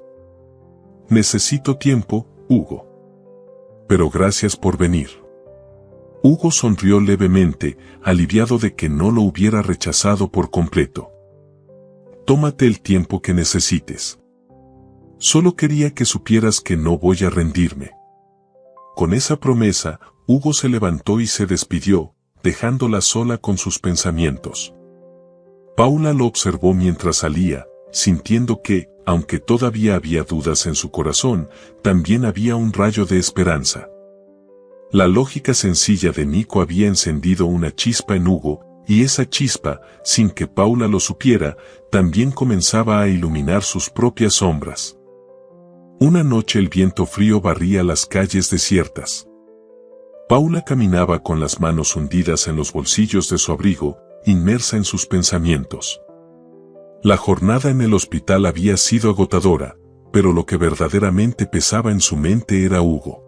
Necesito tiempo, Hugo. Pero gracias por venir. Hugo sonrió levemente, aliviado de que no lo hubiera rechazado por completo. Tómate el tiempo que necesites. Solo quería que supieras que no voy a rendirme. Con esa promesa, Hugo se levantó y se despidió, dejándola sola con sus pensamientos. Paula lo observó mientras salía, sintiendo que, aunque todavía había dudas en su corazón, también había un rayo de esperanza. La lógica sencilla de Nico había encendido una chispa en Hugo, y esa chispa, sin que Paula lo supiera, también comenzaba a iluminar sus propias sombras. Una noche el viento frío barría las calles desiertas. Paula caminaba con las manos hundidas en los bolsillos de su abrigo, inmersa en sus pensamientos. La jornada en el hospital había sido agotadora, pero lo que verdaderamente pesaba en su mente era Hugo.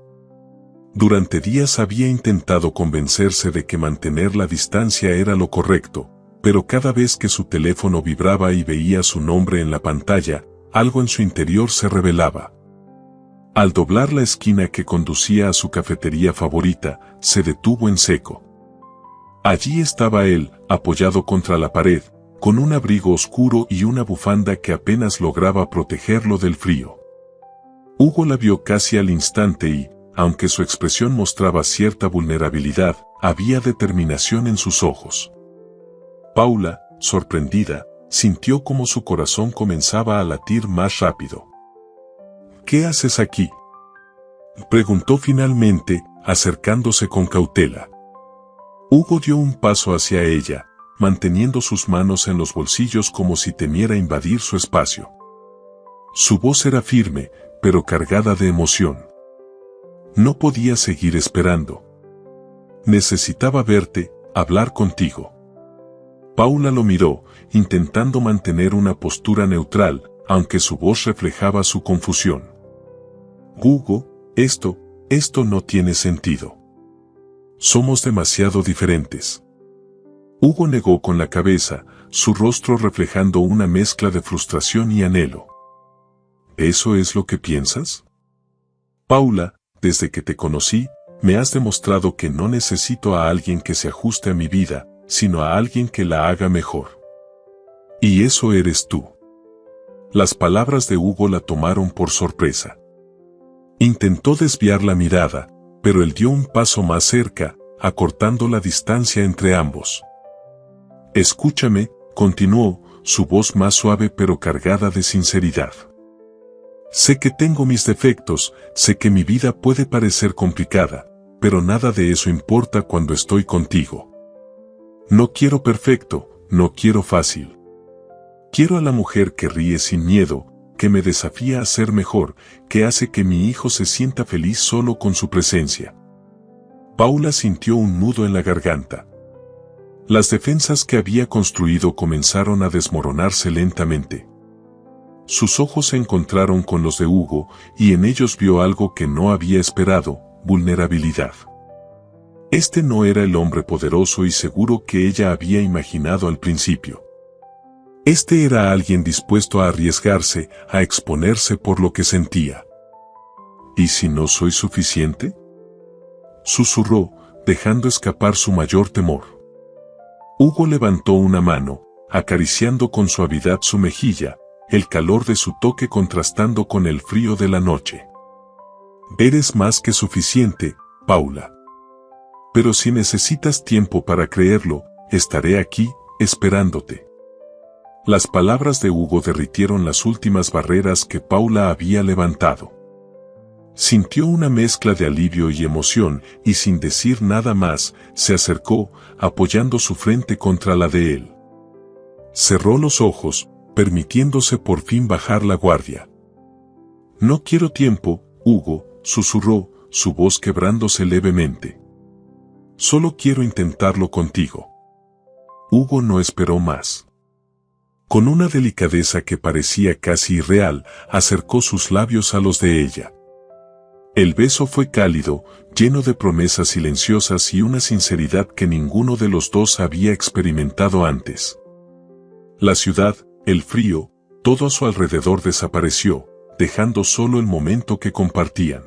Durante días había intentado convencerse de que mantener la distancia era lo correcto, pero cada vez que su teléfono vibraba y veía su nombre en la pantalla, algo en su interior se revelaba. Al doblar la esquina que conducía a su cafetería favorita, se detuvo en seco. Allí estaba él, apoyado contra la pared, con un abrigo oscuro y una bufanda que apenas lograba protegerlo del frío. Hugo la vio casi al instante y, aunque su expresión mostraba cierta vulnerabilidad, había determinación en sus ojos. Paula, sorprendida, sintió como su corazón comenzaba a latir más rápido. ¿Qué haces aquí?, preguntó finalmente, acercándose con cautela. Hugo dio un paso hacia ella, manteniendo sus manos en los bolsillos como si temiera invadir su espacio. Su voz era firme, pero cargada de emoción. No podía seguir esperando. Necesitaba verte, hablar contigo. Paula lo miró, intentando mantener una postura neutral, aunque su voz reflejaba su confusión. Hugo, esto no tiene sentido. Somos demasiado diferentes. Hugo negó con la cabeza, su rostro reflejando una mezcla de frustración y anhelo. ¿Eso es lo que piensas? Paula, desde que te conocí, me has demostrado que no necesito a alguien que se ajuste a mi vida, sino a alguien que la haga mejor. Y eso eres tú. Las palabras de Hugo la tomaron por sorpresa. Intentó desviar la mirada, pero él dio un paso más cerca, acortando la distancia entre ambos. Escúchame, continuó, su voz más suave pero cargada de sinceridad. Sé que tengo mis defectos, sé que mi vida puede parecer complicada, pero nada de eso importa cuando estoy contigo. No quiero perfecto, no quiero fácil. Quiero a la mujer que ríe sin miedo, que me desafía a ser mejor, que hace que mi hijo se sienta feliz solo con su presencia. Paula sintió un nudo en la garganta. Las defensas que había construido comenzaron a desmoronarse lentamente. Sus ojos se encontraron con los de Hugo, y en ellos vio algo que no había esperado: vulnerabilidad. Este no era el hombre poderoso y seguro que ella había imaginado al principio. Este era alguien dispuesto a arriesgarse, a exponerse por lo que sentía. ¿Y si no soy suficiente?, susurró, dejando escapar su mayor temor. Hugo levantó una mano, acariciando con suavidad su mejilla, el calor de su toque contrastando con el frío de la noche. Eres más que suficiente, Paula. Pero si necesitas tiempo para creerlo, estaré aquí, esperándote. Las palabras de Hugo derritieron las últimas barreras que Paula había levantado. Sintió una mezcla de alivio y emoción, y sin decir nada más, se acercó, apoyando su frente contra la de él. Cerró los ojos, permitiéndose por fin bajar la guardia. No quiero tiempo, Hugo, susurró, su voz quebrándose levemente. Solo quiero intentarlo contigo. Hugo no esperó más. Con una delicadeza que parecía casi irreal, acercó sus labios a los de ella. El beso fue cálido, lleno de promesas silenciosas y una sinceridad que ninguno de los dos había experimentado antes. La ciudad, el frío, todo a su alrededor desapareció, dejando solo el momento que compartían.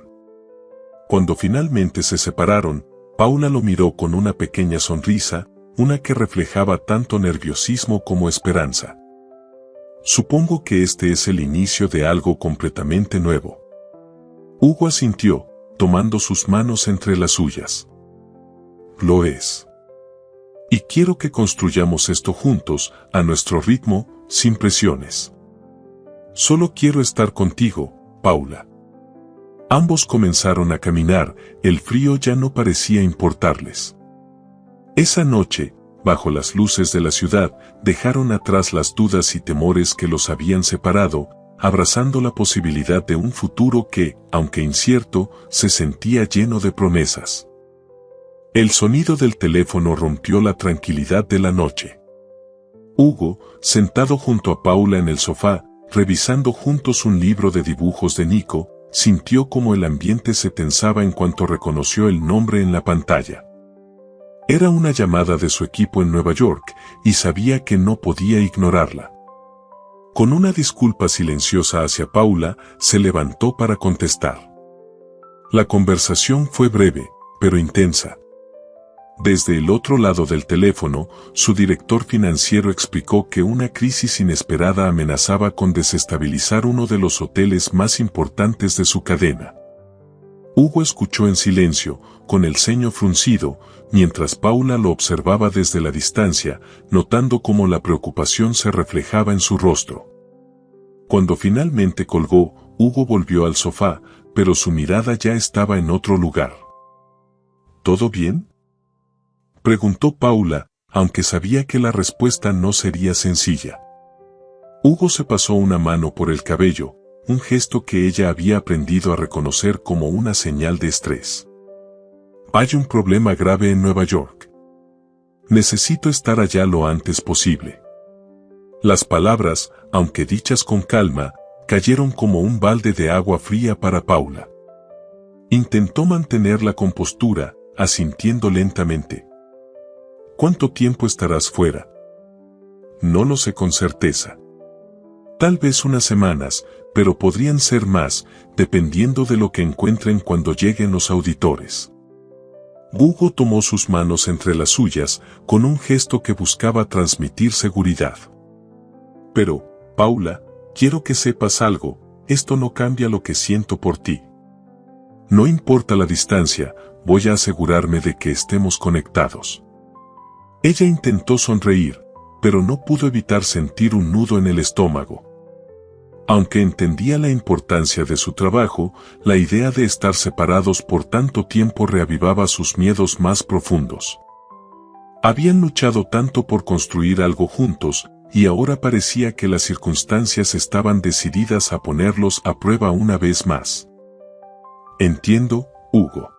Cuando finalmente se separaron, Paula lo miró con una pequeña sonrisa, una que reflejaba tanto nerviosismo como esperanza. Supongo que este es el inicio de algo completamente nuevo. Hugo asintió, tomando sus manos entre las suyas. Lo es. Y quiero que construyamos esto juntos, a nuestro ritmo, sin presiones. Solo quiero estar contigo, Paula. Ambos comenzaron a caminar, el frío ya no parecía importarles. Esa noche, bajo las luces de la ciudad, dejaron atrás las dudas y temores que los habían separado, abrazando la posibilidad de un futuro que, aunque incierto, se sentía lleno de promesas. El sonido del teléfono rompió la tranquilidad de la noche. Hugo, sentado junto a Paula en el sofá, revisando juntos un libro de dibujos de Nico, sintió como el ambiente se tensaba en cuanto reconoció el nombre en la pantalla. Era una llamada de su equipo en Nueva York y sabía que no podía ignorarla. Con una disculpa silenciosa hacia Paula, se levantó para contestar. La conversación fue breve, pero intensa. Desde el otro lado del teléfono, su director financiero explicó que una crisis inesperada amenazaba con desestabilizar uno de los hoteles más importantes de su cadena. Hugo escuchó en silencio, con el ceño fruncido, mientras Paula lo observaba desde la distancia, notando cómo la preocupación se reflejaba en su rostro. Cuando finalmente colgó, Hugo volvió al sofá, pero su mirada ya estaba en otro lugar. ¿Todo bien?, preguntó Paula, aunque sabía que la respuesta no sería sencilla. Hugo se pasó una mano por el cabello, un gesto que ella había aprendido a reconocer como una señal de estrés. Hay un problema grave en Nueva York. Necesito estar allá lo antes posible. Las palabras, aunque dichas con calma, cayeron como un balde de agua fría para Paula. Intentó mantener la compostura, asintiendo lentamente. ¿Cuánto tiempo estarás fuera? No lo sé con certeza. Tal vez unas semanas, pero podrían ser más, dependiendo de lo que encuentren cuando lleguen los auditores. Hugo tomó sus manos entre las suyas, con un gesto que buscaba transmitir seguridad. Pero, Paula, quiero que sepas algo, esto no cambia lo que siento por ti. No importa la distancia, voy a asegurarme de que estemos conectados. Ella intentó sonreír, pero no pudo evitar sentir un nudo en el estómago. Aunque entendía la importancia de su trabajo, la idea de estar separados por tanto tiempo reavivaba sus miedos más profundos. Habían luchado tanto por construir algo juntos, y ahora parecía que las circunstancias estaban decididas a ponerlos a prueba una vez más. Entiendo, Hugo.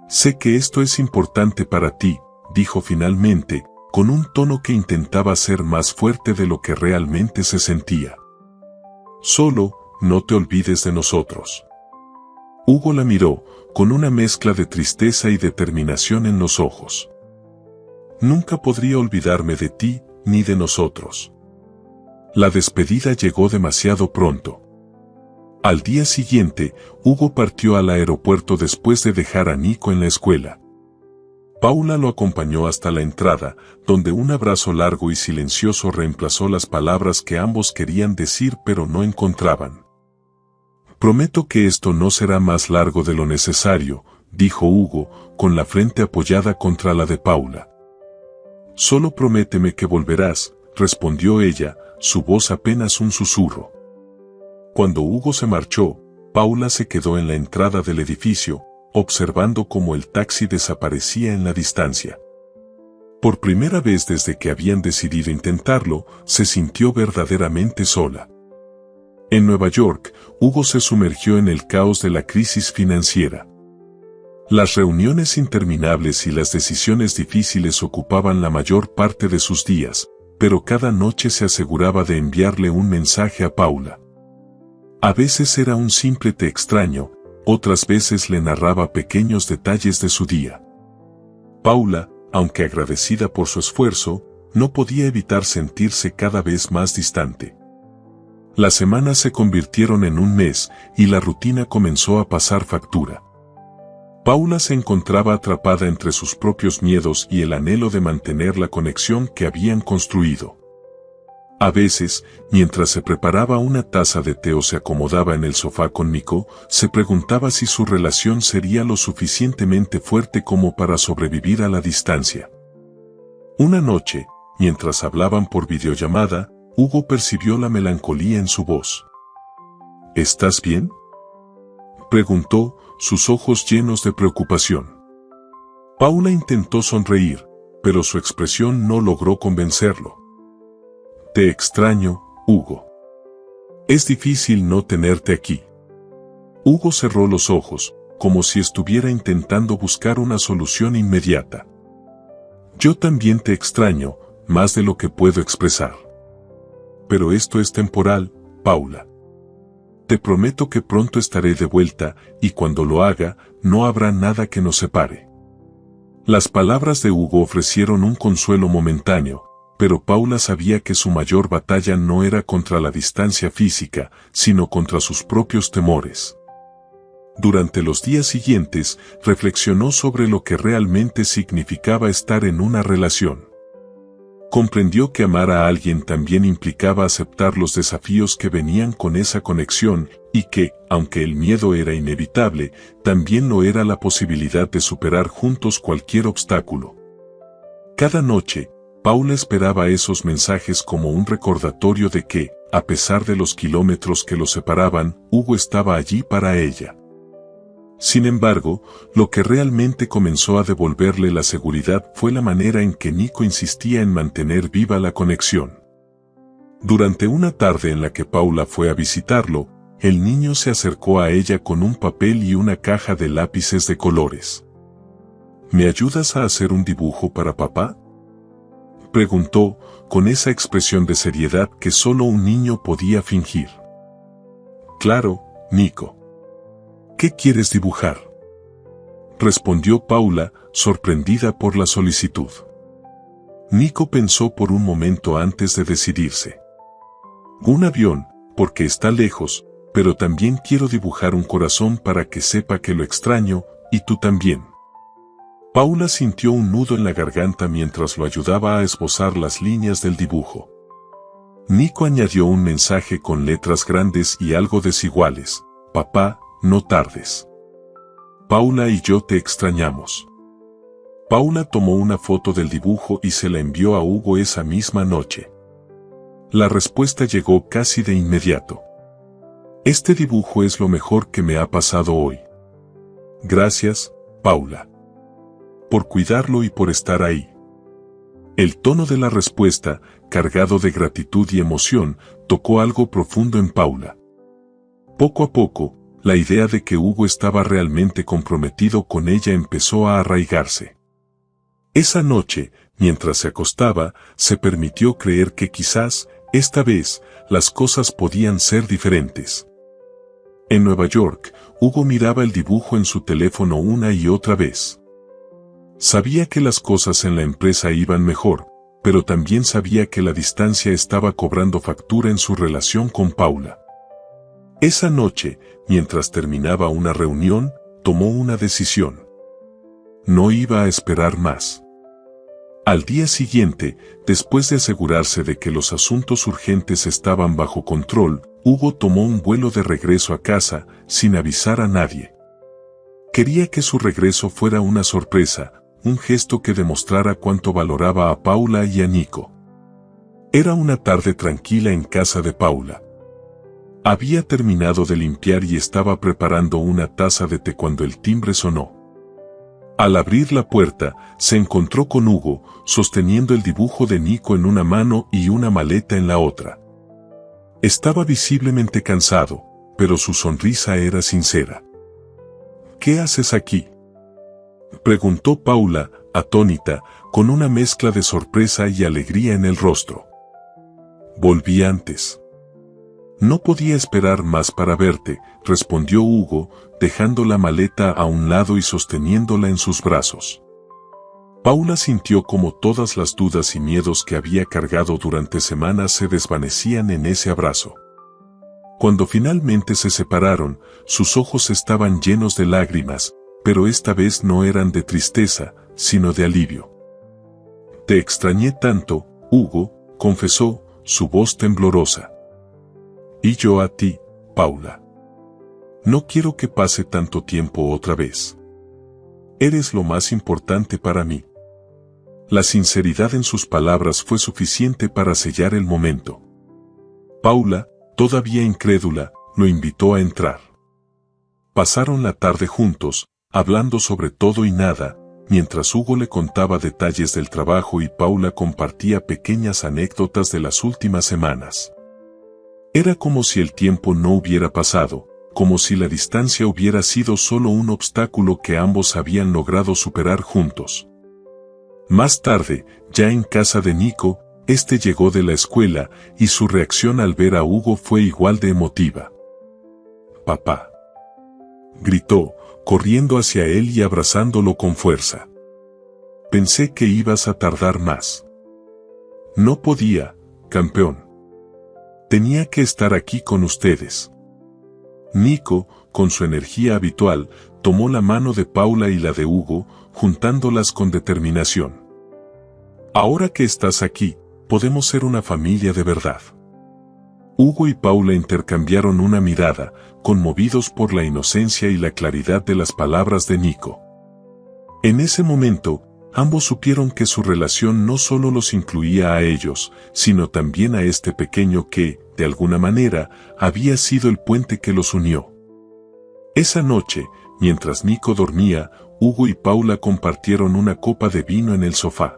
Sé que esto es importante para ti, dijo finalmente, con un tono que intentaba ser más fuerte de lo que realmente se sentía. Solo, no te olvides de nosotros. Hugo la miró, con una mezcla de tristeza y determinación en los ojos. Nunca podría olvidarme de ti, ni de nosotros. La despedida llegó demasiado pronto. Al día siguiente, Hugo partió al aeropuerto después de dejar a Nico en la escuela. Paula lo acompañó hasta la entrada, donde un abrazo largo y silencioso reemplazó las palabras que ambos querían decir pero no encontraban. Prometo que esto no será más largo de lo necesario, dijo Hugo, con la frente apoyada contra la de Paula. Solo prométeme que volverás, respondió ella, su voz apenas un susurro. Cuando Hugo se marchó, Paula se quedó en la entrada del edificio, observando cómo el taxi desaparecía en la distancia. Por primera vez desde que habían decidido intentarlo, se sintió verdaderamente sola. En Nueva York, Hugo se sumergió en el caos de la crisis financiera. Las reuniones interminables y las decisiones difíciles ocupaban la mayor parte de sus días, pero cada noche se aseguraba de enviarle un mensaje a Paula. A veces era un simple te extraño, otras veces le narraba pequeños detalles de su día. Paula, aunque agradecida por su esfuerzo, no podía evitar sentirse cada vez más distante. Las semanas se convirtieron en un mes y la rutina comenzó a pasar factura. Paula se encontraba atrapada entre sus propios miedos y el anhelo de mantener la conexión que habían construido. A veces, mientras se preparaba una taza de té o se acomodaba en el sofá con Nico, se preguntaba si su relación sería lo suficientemente fuerte como para sobrevivir a la distancia. Una noche, mientras hablaban por videollamada, Hugo percibió la melancolía en su voz. ¿Estás bien?, preguntó, sus ojos llenos de preocupación. Paula intentó sonreír, pero su expresión no logró convencerlo. Te extraño, Hugo. Es difícil no tenerte aquí. Hugo cerró los ojos, como si estuviera intentando buscar una solución inmediata. Yo también te extraño, más de lo que puedo expresar. Pero esto es temporal, Paula. Te prometo que pronto estaré de vuelta, y cuando lo haga, no habrá nada que nos separe. Las palabras de Hugo ofrecieron un consuelo momentáneo, pero Paula sabía que su mayor batalla no era contra la distancia física, sino contra sus propios temores. Durante los días siguientes, reflexionó sobre lo que realmente significaba estar en una relación. Comprendió que amar a alguien también implicaba aceptar los desafíos que venían con esa conexión, y que, aunque el miedo era inevitable, también lo era la posibilidad de superar juntos cualquier obstáculo. Cada noche, Paula esperaba esos mensajes como un recordatorio de que, a pesar de los kilómetros que los separaban, Hugo estaba allí para ella. Sin embargo, lo que realmente comenzó a devolverle la seguridad fue la manera en que Nico insistía en mantener viva la conexión. Durante una tarde en la que Paula fue a visitarlo, el niño se acercó a ella con un papel y una caja de lápices de colores. ¿Me ayudas a hacer un dibujo para papá?, preguntó, con esa expresión de seriedad que solo un niño podía fingir. Claro, Nico. ¿Qué quieres dibujar?, respondió Paula, sorprendida por la solicitud. Nico pensó por un momento antes de decidirse. Un avión, porque está lejos, pero también quiero dibujar un corazón para que sepa que lo extraño, y tú también. Paula sintió un nudo en la garganta mientras lo ayudaba a esbozar las líneas del dibujo. Nico añadió un mensaje con letras grandes y algo desiguales: papá, no tardes. Paula y yo te extrañamos. Paula tomó una foto del dibujo y se la envió a Hugo esa misma noche. La respuesta llegó casi de inmediato. Este dibujo es lo mejor que me ha pasado hoy. Gracias, Paula, por cuidarlo y por estar ahí. El tono de la respuesta, cargado de gratitud y emoción, tocó algo profundo en Paula. Poco a poco, la idea de que Hugo estaba realmente comprometido con ella empezó a arraigarse. Esa noche, mientras se acostaba, se permitió creer que quizás, esta vez, las cosas podían ser diferentes. En Nueva York, Hugo miraba el dibujo en su teléfono una y otra vez. Sabía que las cosas en la empresa iban mejor, pero también sabía que la distancia estaba cobrando factura en su relación con Paula. Esa noche, mientras terminaba una reunión, tomó una decisión. No iba a esperar más. Al día siguiente, después de asegurarse de que los asuntos urgentes estaban bajo control, Hugo tomó un vuelo de regreso a casa, sin avisar a nadie. Quería que su regreso fuera una sorpresa, un gesto que demostrara cuánto valoraba a Paula y a Nico. Era una tarde tranquila en casa de Paula. Había terminado de limpiar y estaba preparando una taza de té cuando el timbre sonó. Al abrir la puerta, se encontró con Hugo, sosteniendo el dibujo de Nico en una mano y una maleta en la otra. Estaba visiblemente cansado, pero su sonrisa era sincera. ¿Qué haces aquí?, preguntó Paula, atónita, con una mezcla de sorpresa y alegría en el rostro. Volví antes. No podía esperar más para verte, respondió Hugo, dejando la maleta a un lado y sosteniéndola en sus brazos. Paula sintió como todas las dudas y miedos que había cargado durante semanas se desvanecían en ese abrazo. Cuando finalmente se separaron, sus ojos estaban llenos de lágrimas, pero esta vez no eran de tristeza, sino de alivio. Te extrañé tanto, Hugo, confesó, su voz temblorosa. Y yo a ti, Paula. No quiero que pase tanto tiempo otra vez. Eres lo más importante para mí. La sinceridad en sus palabras fue suficiente para sellar el momento. Paula, todavía incrédula, lo invitó a entrar. Pasaron la tarde juntos, hablando sobre todo y nada, mientras Hugo le contaba detalles del trabajo y Paula compartía pequeñas anécdotas de las últimas semanas. Era como si el tiempo no hubiera pasado, como si la distancia hubiera sido solo un obstáculo que ambos habían logrado superar juntos. Más tarde, ya en casa de Nico, este llegó de la escuela y su reacción al ver a Hugo fue igual de emotiva. papá», gritó, corriendo hacia él y abrazándolo con fuerza. «Pensé que ibas a tardar más». «No podía, campeón. Tenía que estar aquí con ustedes». Nico, con su energía habitual, tomó la mano de Paula y la de Hugo, juntándolas con determinación. «Ahora que estás aquí, podemos ser una familia de verdad». Hugo y Paula intercambiaron una mirada, conmovidos por la inocencia y la claridad de las palabras de Nico. En ese momento, ambos supieron que su relación no solo los incluía a ellos, sino también a este pequeño que, de alguna manera, había sido el puente que los unió. Esa noche, mientras Nico dormía, Hugo y Paula compartieron una copa de vino en el sofá.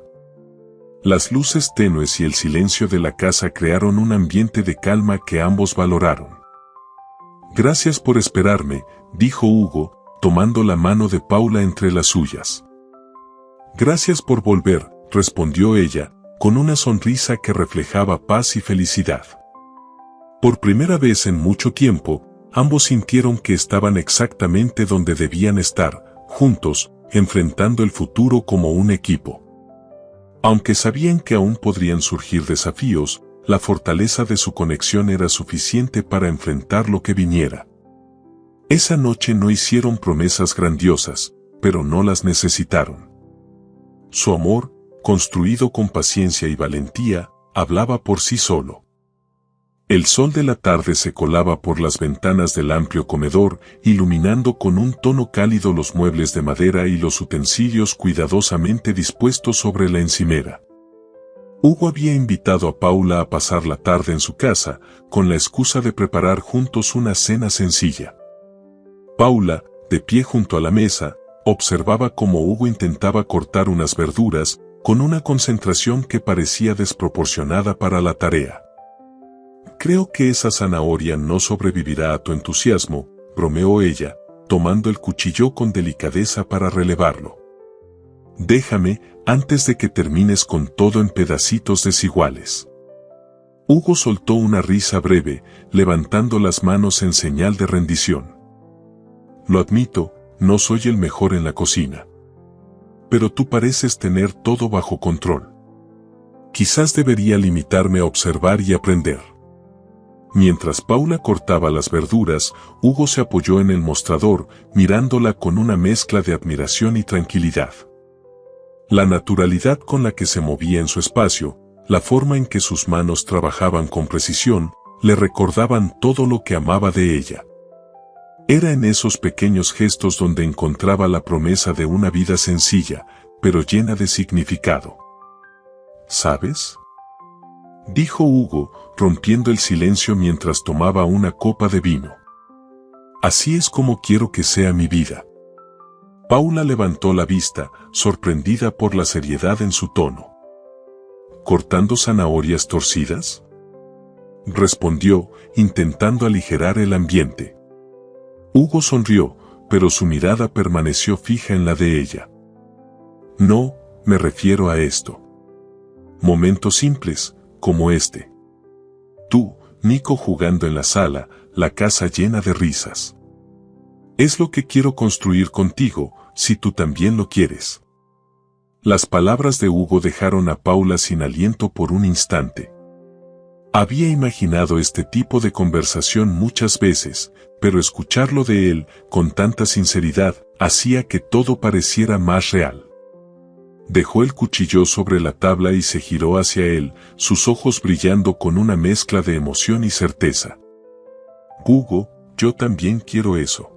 Las luces tenues y el silencio de la casa crearon un ambiente de calma que ambos valoraron. «Gracias por esperarme», dijo Hugo, tomando la mano de Paula entre las suyas. «Gracias por volver», respondió ella, con una sonrisa que reflejaba paz y felicidad. Por primera vez en mucho tiempo, ambos sintieron que estaban exactamente donde debían estar, juntos, enfrentando el futuro como un equipo. Aunque sabían que aún podrían surgir desafíos, la fortaleza de su conexión era suficiente para enfrentar lo que viniera. Esa noche no hicieron promesas grandiosas, pero no las necesitaron. Su amor, construido con paciencia y valentía, hablaba por sí solo. El sol de la tarde se colaba por las ventanas del amplio comedor, iluminando con un tono cálido los muebles de madera y los utensilios cuidadosamente dispuestos sobre la encimera. Hugo había invitado a Paula a pasar la tarde en su casa, con la excusa de preparar juntos una cena sencilla. Paula, de pie junto a la mesa, observaba cómo Hugo intentaba cortar unas verduras, con una concentración que parecía desproporcionada para la tarea. «Creo que esa zanahoria no sobrevivirá a tu entusiasmo», bromeó ella, tomando el cuchillo con delicadeza para relevarlo. «Déjame, antes de que termines con todo en pedacitos desiguales». Hugo soltó una risa breve, levantando las manos en señal de rendición. «Lo admito, no soy el mejor en la cocina. Pero tú pareces tener todo bajo control. Quizás debería limitarme a observar y aprender». Mientras Paula cortaba las verduras, Hugo se apoyó en el mostrador, mirándola con una mezcla de admiración y tranquilidad. La naturalidad con la que se movía en su espacio, la forma en que sus manos trabajaban con precisión, le recordaban todo lo que amaba de ella. Era en esos pequeños gestos donde encontraba la promesa de una vida sencilla, pero llena de significado. «¿Sabes?», dijo Hugo, rompiendo el silencio mientras tomaba una copa de vino. «Así es como quiero que sea mi vida». Paula levantó la vista, sorprendida por la seriedad en su tono. «¿Cortando zanahorias torcidas?», respondió, intentando aligerar el ambiente. Hugo sonrió, pero su mirada permaneció fija en la de ella. «No, me refiero a esto. Momentos simples, como este. Tú, Nico jugando en la sala, la casa llena de risas. Es lo que quiero construir contigo, si tú también lo quieres». Las palabras de Hugo dejaron a Paula sin aliento por un instante. Había imaginado este tipo de conversación muchas veces, pero escucharlo de él, con tanta sinceridad, hacía que todo pareciera más real. Dejó el cuchillo sobre la tabla y se giró hacia él, sus ojos brillando con una mezcla de emoción y certeza. «Hugo, yo también quiero eso.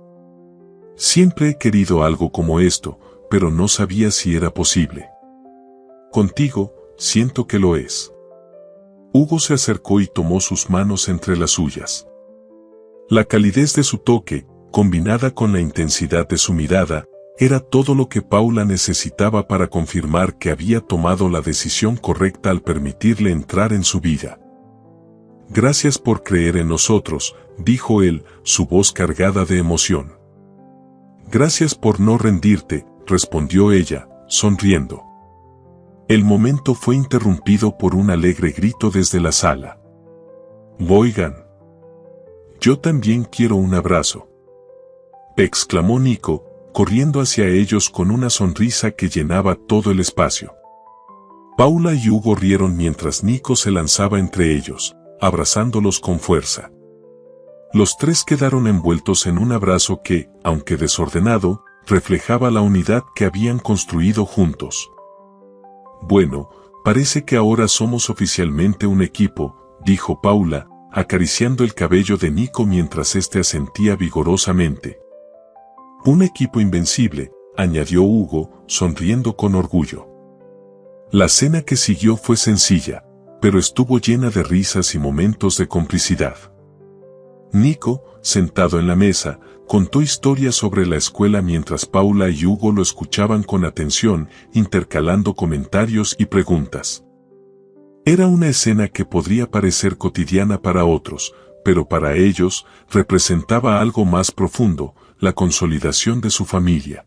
Siempre he querido algo como esto, pero no sabía si era posible. Contigo, siento que lo es». Hugo se acercó y tomó sus manos entre las suyas. La calidez de su toque, combinada con la intensidad de su mirada, era todo lo que Paula necesitaba para confirmar que había tomado la decisión correcta al permitirle entrar en su vida. «Gracias por creer en nosotros», dijo él, su voz cargada de emoción. «Gracias por no rendirte», respondió ella, sonriendo. El momento fue interrumpido por un alegre grito desde la sala. «Oigan, Yo también quiero un abrazo, exclamó Nico, corriendo hacia ellos con una sonrisa que llenaba todo el espacio. Paula y Hugo rieron mientras Nico se lanzaba entre ellos, abrazándolos con fuerza. Los tres quedaron envueltos en un abrazo que, aunque desordenado, reflejaba la unidad que habían construido juntos. Bueno, parece que ahora somos oficialmente un equipo, dijo Paula, acariciando el cabello de Nico mientras éste asentía vigorosamente. Un equipo invencible, añadió Hugo, sonriendo con orgullo. La cena que siguió fue sencilla, pero estuvo llena de risas y momentos de complicidad. Nico, sentado en la mesa, contó historias sobre la escuela mientras Paula y Hugo lo escuchaban con atención, intercalando comentarios y preguntas. Era una escena que podría parecer cotidiana para otros, pero para ellos representaba algo más profundo, la consolidación de su familia.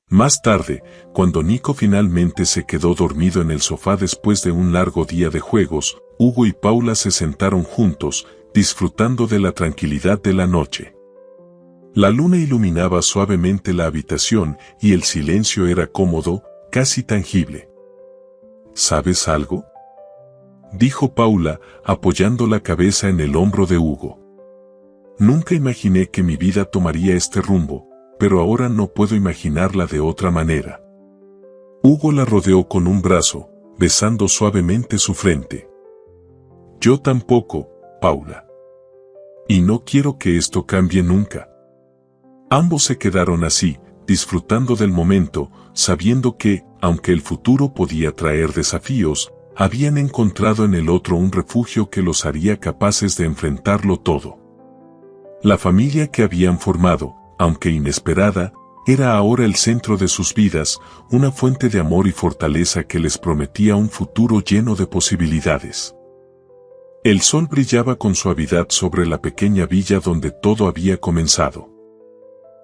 Más tarde, cuando Nico finalmente se quedó dormido en el sofá después de un largo día de juegos, Hugo y Paula se sentaron juntos, disfrutando de la tranquilidad de la noche. La luna iluminaba suavemente la habitación y el silencio era cómodo, casi tangible. ¿Sabes algo?, dijo Paula, apoyando la cabeza en el hombro de Hugo. Nunca imaginé que mi vida tomaría este rumbo, pero ahora no puedo imaginarla de otra manera. Hugo la rodeó con un brazo, besando suavemente su frente. Yo tampoco, Paula. Y no quiero que esto cambie nunca. Ambos se quedaron así, disfrutando del momento, sabiendo que, aunque el futuro podía traer desafíos, habían encontrado en el otro un refugio que los haría capaces de enfrentarlo todo. La familia que habían formado, aunque inesperada, era ahora el centro de sus vidas, una fuente de amor y fortaleza que les prometía un futuro lleno de posibilidades. El sol brillaba con suavidad sobre la pequeña villa donde todo había comenzado.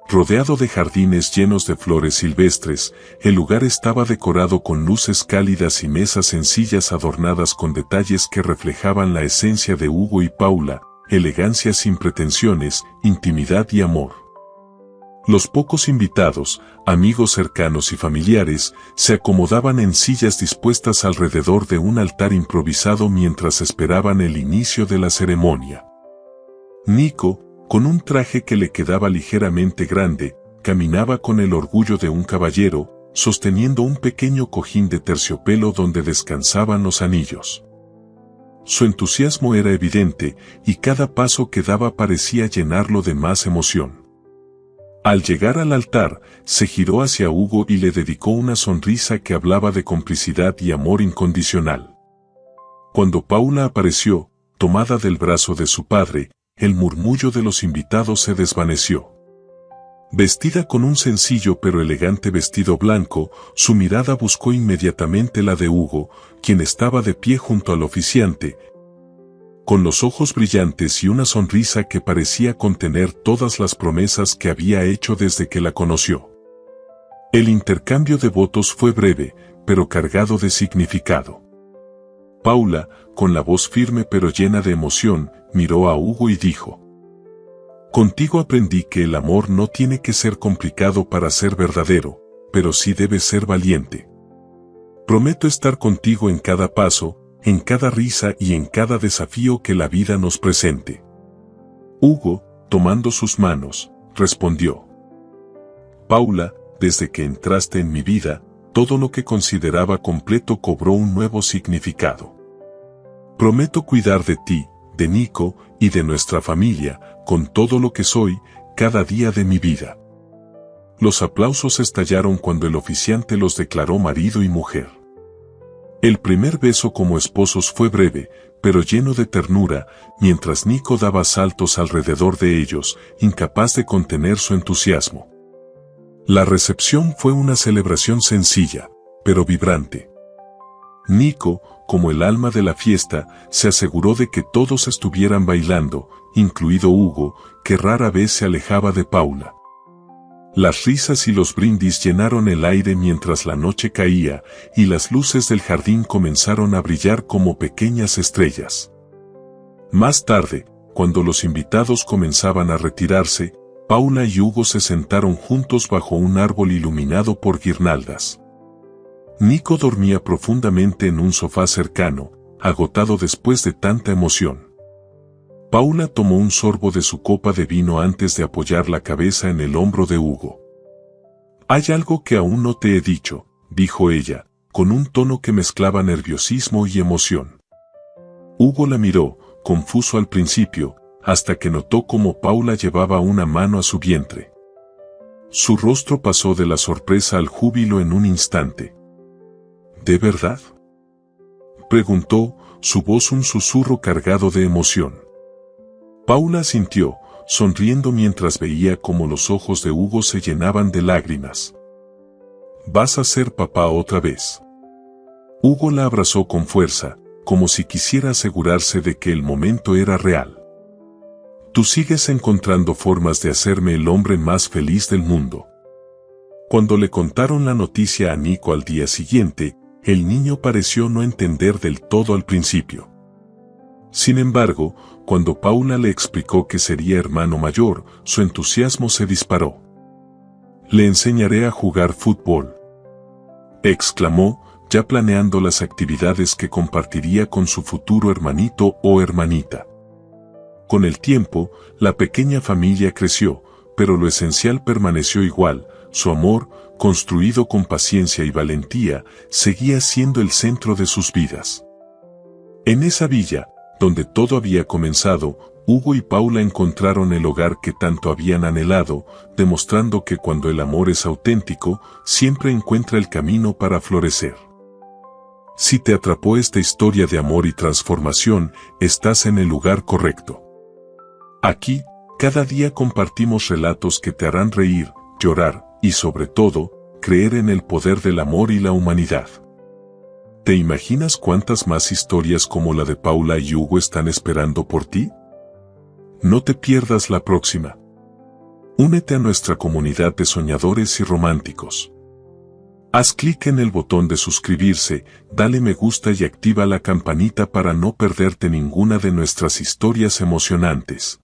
Rodeado de jardines llenos de flores silvestres, el lugar estaba decorado con luces cálidas y mesas sencillas adornadas con detalles que reflejaban la esencia de Hugo y Paula, elegancia sin pretensiones, intimidad y amor. Los pocos invitados, amigos cercanos y familiares, se acomodaban en sillas dispuestas alrededor de un altar improvisado mientras esperaban el inicio de la ceremonia. Nico, con un traje que le quedaba ligeramente grande, caminaba con el orgullo de un caballero, sosteniendo un pequeño cojín de terciopelo donde descansaban los anillos. Su entusiasmo era evidente, y cada paso que daba parecía llenarlo de más emoción. Al llegar al altar, se giró hacia Hugo y le dedicó una sonrisa que hablaba de complicidad y amor incondicional. Cuando Paula apareció, tomada del brazo de su padre, el murmullo de los invitados se desvaneció. Vestida con un sencillo pero elegante vestido blanco, su mirada buscó inmediatamente la de Hugo, quien estaba de pie junto al oficiante, con los ojos brillantes y una sonrisa que parecía contener todas las promesas que había hecho desde que la conoció. El intercambio de votos fue breve, pero cargado de significado. Paula, con la voz firme pero llena de emoción, miró a Hugo y dijo: «Contigo aprendí que el amor no tiene que ser complicado para ser verdadero, pero sí debe ser valiente. Prometo estar contigo en cada paso, en cada risa y en cada desafío que la vida nos presente». Hugo, tomando sus manos, respondió: «Paula, desde que entraste en mi vida, todo lo que consideraba completo cobró un nuevo significado. Prometo cuidar de ti, de Nico y de nuestra familia, con todo lo que soy, cada día de mi vida». Los aplausos estallaron cuando el oficiante los declaró marido y mujer. El primer beso como esposos fue breve, pero lleno de ternura, mientras Nico daba saltos alrededor de ellos, incapaz de contener su entusiasmo. La recepción fue una celebración sencilla, pero vibrante. Nico, como el alma de la fiesta, se aseguró de que todos estuvieran bailando, incluido Hugo, que rara vez se alejaba de Paula. Las risas y los brindis llenaron el aire mientras la noche caía, y las luces del jardín comenzaron a brillar como pequeñas estrellas. Más tarde, Cuando los invitados comenzaban a retirarse, Paula y Hugo se sentaron juntos bajo un árbol iluminado por guirnaldas. Nico dormía profundamente en un sofá cercano, agotado después de tanta emoción. Paula tomó un sorbo de su copa de vino antes de apoyar la cabeza en el hombro de Hugo. «Hay algo que aún no te he dicho», dijo ella, con un tono que mezclaba nerviosismo y emoción. Hugo la miró, confuso al principio, hasta que notó cómo Paula llevaba una mano a su vientre. Su rostro pasó de la sorpresa al júbilo en un instante. «¿De verdad?», preguntó, su voz un susurro cargado de emoción. Paula asintió, sonriendo mientras veía cómo los ojos de Hugo se llenaban de lágrimas. «¿Vas a ser papá otra vez?». Hugo la abrazó con fuerza, como si quisiera asegurarse de que el momento era real. «Tú sigues encontrando formas de hacerme el hombre más feliz del mundo». Cuando le contaron la noticia a Nico al día siguiente, el niño pareció no entender del todo al principio. Sin embargo, cuando Paula le explicó que sería hermano mayor, su entusiasmo se disparó. «Le enseñaré a jugar fútbol», exclamó, ya planeando las actividades que compartiría con su futuro hermanito o hermanita. Con el tiempo, la pequeña familia creció, pero lo esencial permaneció igual: su amor, construido con paciencia y valentía, seguía siendo el centro de sus vidas. En esa villa, donde todo había comenzado, Hugo y Paula encontraron el hogar que tanto habían anhelado, demostrando que cuando el amor es auténtico, siempre encuentra el camino para florecer. Si te atrapó esta historia de amor y transformación, estás en el lugar correcto. Aquí, cada día compartimos relatos que te harán reír, llorar y, sobre todo, creer en el poder del amor y la humanidad. ¿Te imaginas cuántas más historias como la de Paula y Hugo están esperando por ti? No te pierdas la próxima. Únete a nuestra comunidad de soñadores y románticos. Haz clic en el botón de suscribirse, dale me gusta y activa la campanita para no perderte ninguna de nuestras historias emocionantes.